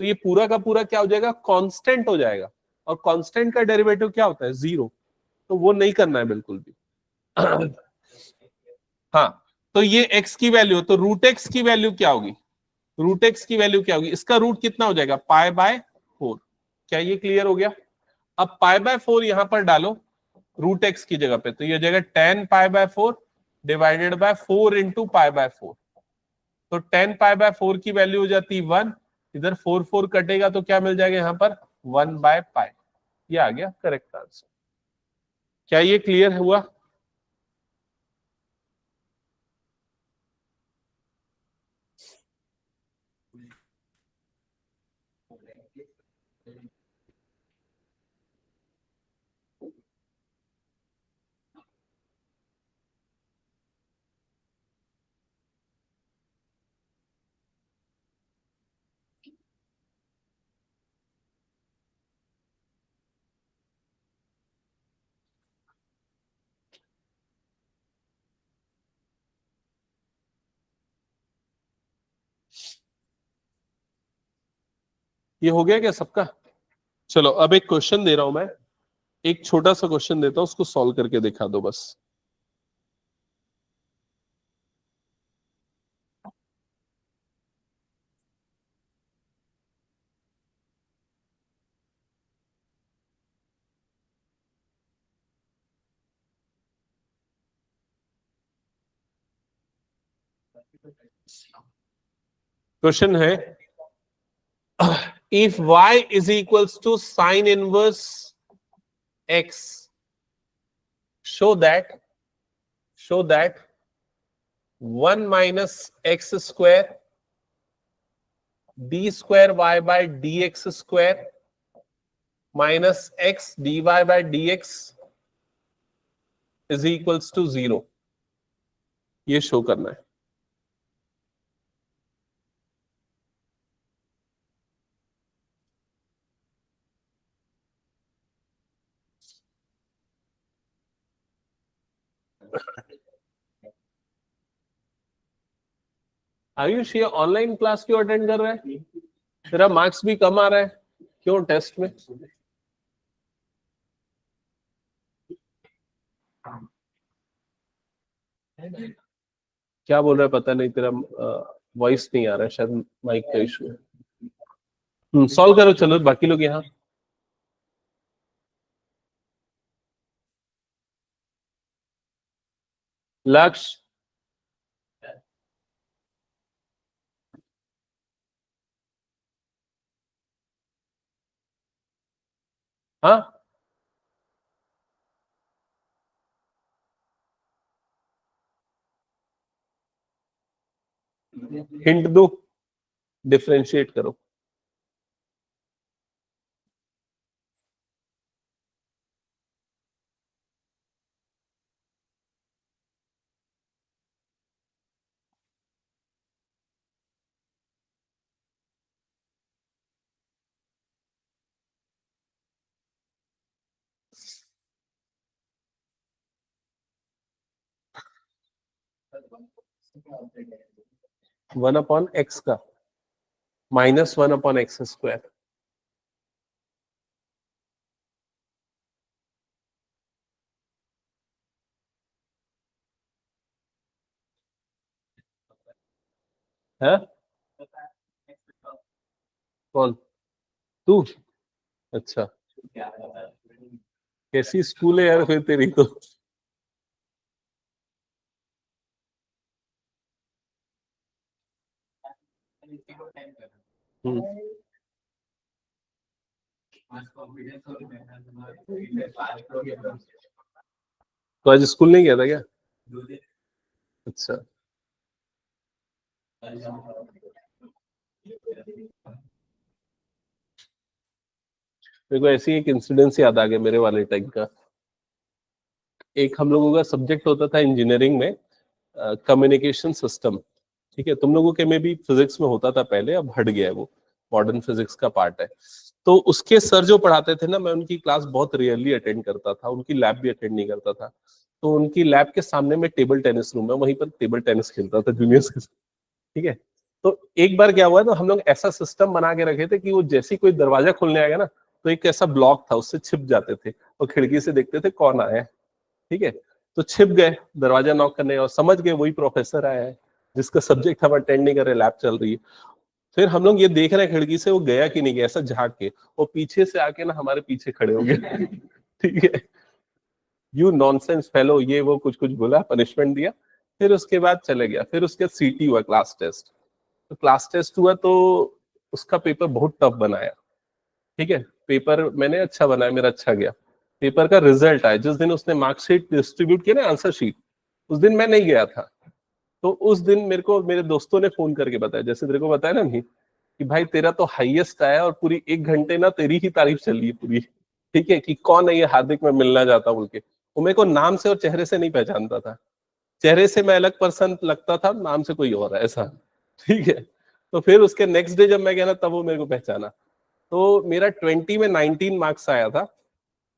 तो ये पूरा का पूरा क्या हो जाएगा, कांस्टेंट हो जाएगा, और कांस्टेंट का डेरिवेटिव क्या होता है, 0। तो वो नहीं करना है बिल्कुल भी। हाँ, तो ये x की वैल्यू, तो रूट एक्स की वैल्यू क्या होगी, रूट एक्स की वैल्यू क्या होगी, इसका रूट कितना हो जाएगा, पाई बाय 4। क्या ये क्लियर हो गया? अब पाई बाय 4 यहां पर डालो रूट एक्स की जगह पे, तो ये हो जाएगा 10 pi by 4 divided by 4 into pi by 4। तो 10 पाई बाय 4 की वैल्यू हो जाती है 1, इधर 4 4 कटेगा तो क्या मिल जाएगा यहाँ पर, 1 बाय पाई। ये आ गया करेक्ट आंसर। क्या ये क्लियर हुआ? ये हो गया क्या सबका? चलो अब एक क्वेश्चन दे रहा हूं मैं, एक छोटा सा क्वेश्चन देता हूं, उसको सॉल्व करके दिखा दो बस। क्वेश्चन है, if y is equals to sin inverse x, show that 1 minus x square d square y by dx square minus x dy by dx is equals to 0, ये शो करना है। आयुष ये ऑनलाइन क्लास क्यों attend कर रहा है? तेरा marks भी कम आ रहा है, क्यों टेस्ट में? क्या बोल रहा है पता नहीं, तेरा वॉइस नहीं आ रहा है, शायद माइक का इशू है। सॉल्व करो, चलो बाकी लोग यहाँ। लक्ष्य, हाँ हिंट दो, डिफरेंशिएट करो। वन अपॉन एक्स का माइनस 1 अपॉन एक्स स्क्वायर। है कौन? तू? अच्छा, कैसी स्कूल है यार फिर तेरी तो। हम्म, तो आज स्कूल नहीं गया था क्या? अच्छा, मेरे को ऐसी एक इंसिडेंस याद आ गया मेरे वाले टाइम का। एक हम लोगों का सब्जेक्ट होता था इंजीनियरिंग में, कम्युनिकेशन सिस्टम। ठीक है, तुम लोगों के में भी फिजिक्स में होता था पहले, अब हट गया है, वो मॉडर्न फिजिक्स का पार्ट है। तो उसके सर जो पढ़ाते थे ना, मैं उनकी क्लास बहुत रेयरली अटेंड करता था, उनकी लैब भी अटेंड नहीं करता था। तो उनकी लैब के सामने में टेबल टेनिस रूम है, वहीं पर टेबल टेनिस खेलता था जूनियर्स के साथ। ठीक है, तो एक बार क्या हुआ, तो हम लोग ऐसा सिस्टम बना के रखे थे कि वो जैसे कोई दरवाजा खुलने आएगा ना, तो एक ऐसा ब्लॉक था, उससे छिप जाते थे और खिड़की से देखते थे कौन आया है। ठीक है, तो छिप गए दरवाजा नॉक करने और समझ गए वही प्रोफेसर आया है जिसका सब्जेक्ट हम अटेंड नहीं कर रहे, लैब चल रही है। फिर हम लोग ये देख रहे हैं खिड़की से वो गया कि नहीं गया, ऐसा झांक के, वो पीछे से आके ना हमारे पीछे खड़े हो गए। ठीक है, यू नॉनसेंस फेलो, ये वो कुछ कुछ बोला, पनिशमेंट दिया, फिर उसके बाद चले गया। फिर उसके सीटी हुआ, क्लास टेस्ट। तो क्लास टेस्ट हुआ तो उसका पेपर बहुत टफ बनाया। ठीक है, पेपर मैंने अच्छा बनाया, मेरा अच्छा गया। पेपर का रिजल्ट आया जिस दिन उसने मार्कशीट डिस्ट्रीब्यूट किया ना, आंसर शीट, उस दिन मैं नहीं गया था। तो उस दिन मेरे को मेरे दोस्तों ने फोन करके बताया, जैसे तेरे को बताया ना नहीं, कि भाई तेरा तो हाईएस्ट आया और पूरी 1 घंटे ना तेरी ही तारीफ चली है पूरी। ठीक है, कि कौन है ये हार्दिक, मैं मिलना चाहता बोल के। वो मेरे को नाम से और चेहरे से नहीं पहचानता था, चेहरे से मैं अलग पर्सन लगता था, नाम से कोई और है ऐसा। ठीक है, तो फिर उसके नेक्स्ट डे जब मैं गया ना, तब वो मेरे को पहचाना। तो मेरा 20 में 19 मार्क्स आया था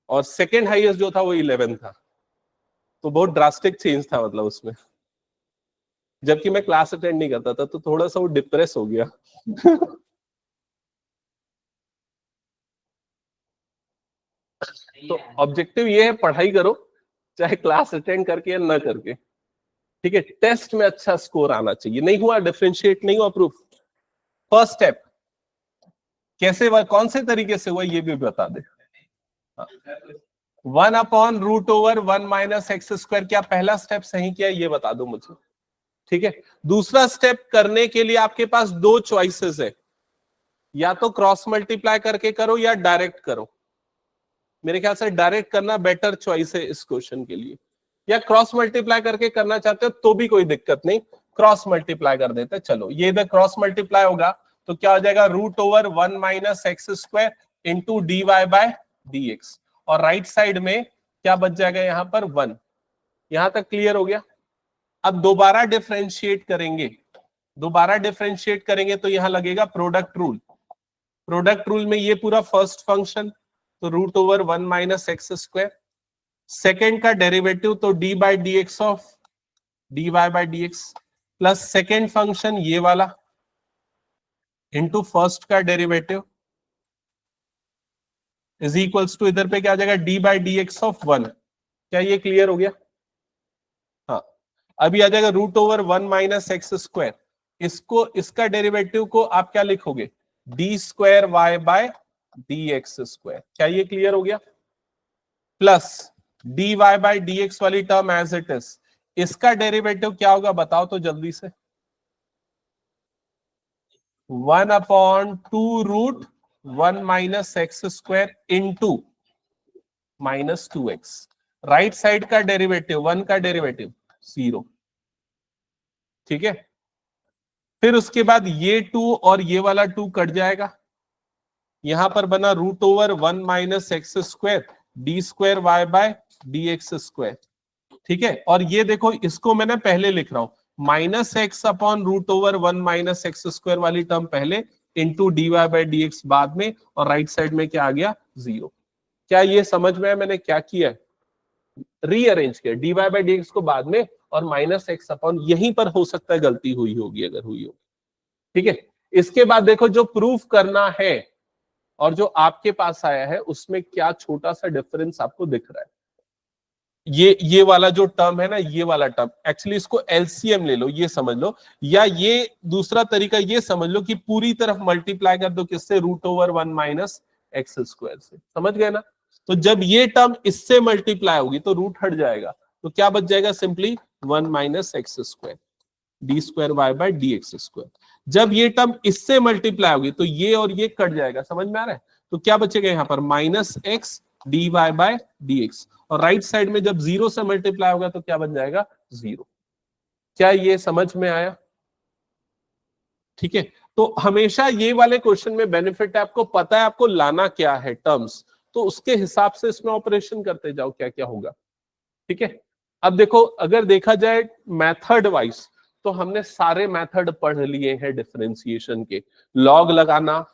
और सेकेंड हाईएस्ट जो था वो 11 था। तो बहुत ड्रास्टिक चेंज था मतलब उसमें, जबकि मैं क्लास अटेंड नहीं करता था, तो थोड़ा सा वो डिप्रेस हो गया। तो ऑब्जेक्टिव ये है, पढ़ाई करो चाहे क्लास अटेंड करके या ना करके। ठीक है, टेस्ट में अच्छा स्कोर आना चाहिए। नहीं हुआ डिफरेंशिएट, नहीं हुआ प्रूफ, फर्स्ट स्टेप कैसे हुआ, कौन से तरीके से हुआ ये भी बता दे। 1/√1 - क्या पहला स्टेप सही किया ये बता दो मुझे। ठीक है, दूसरा स्टेप करने के लिए आपके पास दो चॉइसेस है, या तो क्रॉस मल्टीप्लाई करके करो या डायरेक्ट करो। मेरे ख्याल से डायरेक्ट करना बेटर चॉइस है इस क्वेश्चन के लिए, या क्रॉस मल्टीप्लाई करके करना चाहते हो तो भी कोई दिक्कत नहीं, क्रॉस मल्टीप्लाई कर देते। चलो, ये इधर क्रॉस मल्टीप्लाई होगा तो क्या हो जाएगा, √1 - x² इंटू dy/dx, और राइट साइड में क्या बच जाएगा यहां पर 1। यहां तक क्लियर हो गया। अब दोबारा डिफरेंशिएट करेंगे, तो यहां लगेगा प्रोडक्ट रूल। प्रोडक्ट रूल में ये पूरा फर्स्ट फंक्शन, तो √1 - x², सेकेंड का डेरिवेटिव तो d/dx of dy/dx, plus second function ये वाला इंटू फर्स्ट का डेरिवेटिव इज इक्वल्स टू, इधर पे क्या आ जाएगा, d/dx ऑफ 1। क्या ये क्लियर हो गया? हाँ, अभी आ जाएगा √1 - x²। इसको, इसका डेरिवेटिव को आप क्या लिखोगे, d²y/dx²। क्या ये क्लियर हो गया? प्लस dy/dx वाली टर्म एज इट इज, इसका डेरिवेटिव क्या होगा बताओ तो जल्दी से। 1/2√1 - x² into -2x। Right side का डेरिवेटिव 1 का डेरिवेटिव 0। ठीक है, फिर उसके बाद ये 2 और ये वाला 2 कट जाएगा, यहां पर बना √1 - x² d²y/dx²। ठीक है, और ये देखो, इसको मैंने पहले लिख रहा हूं, -x/√1 - x² वाली टर्म पहले, इंटू dy/dx बाद में, और राइट साइड में क्या आ गया, 0। क्या ये समझ में है मैंने क्या किया है? रीअरेंज किया, dy/dx को बाद में और -x/, यहीं पर हो सकता है गलती हुई होगी, अगर हुई हो। ठीक है, इसके बाद देखो जो प्रूफ करना है और जो आपके पास आया है उसमें क्या छोटा सा डिफरेंस आपको दिख रहा है। ये वाला जो टर्म है ना, ये वाला टर्म, एक्चुअली इसको एलसीएम ले लो, ये समझ लो, या ये दूसरा तरीका ये समझ लो कि पूरी तरफ मल्टीप्लाई कर दो, किससे, √1 - x² से। समझ गए ना? तो जब ये टर्म इससे मल्टीप्लाई होगी तो रूट हट जाएगा, तो क्या बच जाएगा, सिंपली 1 - x², d²y/dx²। जब ये टर्म इससे मल्टीप्लाई होगी तो ये और ये कट जाएगा। समझ में आ रहा है? तो क्या बचेगा यहां पर, -x dy/dx, और राइट साइड में जब 0 से मल्टीप्लाई होगा तो क्या बन जाएगा, 0। क्या ये समझ में आया? ठीक है, तो हमेशा ये वाले क्वेश्चन में बेनिफिट है, आपको पता है आपको लाना क्या है टर्म्स, तो उसके हिसाब से इसमें ऑपरेशन करते जाओ, क्या क्या होगा। ठीक है, अब देखो, अगर देखा जाए मेथड वाइज, तो हमने सारे मेथड पढ़ लिए हैं डिफरेंशिएशन के। लॉग लगाना,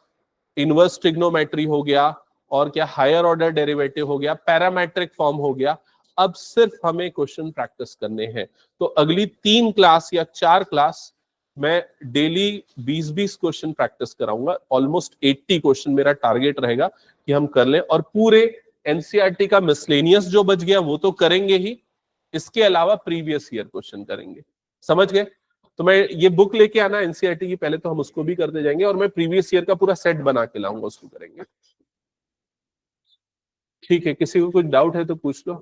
इनवर्स ट्रिग्नोमेट्री हो गया, और क्या हायर ऑर्डर डेरिवेटिव हो गया, पैरामेट्रिक फॉर्म हो गया। अब सिर्फ हमें क्वेश्चन प्रैक्टिस करने हैं। तो अगली 3 क्लास या 4 क्लास मैं डेली 20-20 क्वेश्चन प्रैक्टिस कराऊंगा। ऑलमोस्ट 80 क्वेश्चन मेरा टारगेट रहेगा कि हम कर लें, और पूरे एनसीईआरटी का मिसलेनियस जो बच गया वो तो करेंगे ही, इसके अलावा प्रीवियस ईयर क्वेश्चन करेंगे। समझ गए? तो मैं ये बुक लेके आना एनसीईआरटी की, पहले तो हम उसको भी करते जाएंगे, और मैं प्रीवियस ईयर का पूरा सेट बना के लाऊंगा, उसको करेंगे। ठीक है, किसी को कुछ डाउट है तो पूछ लो।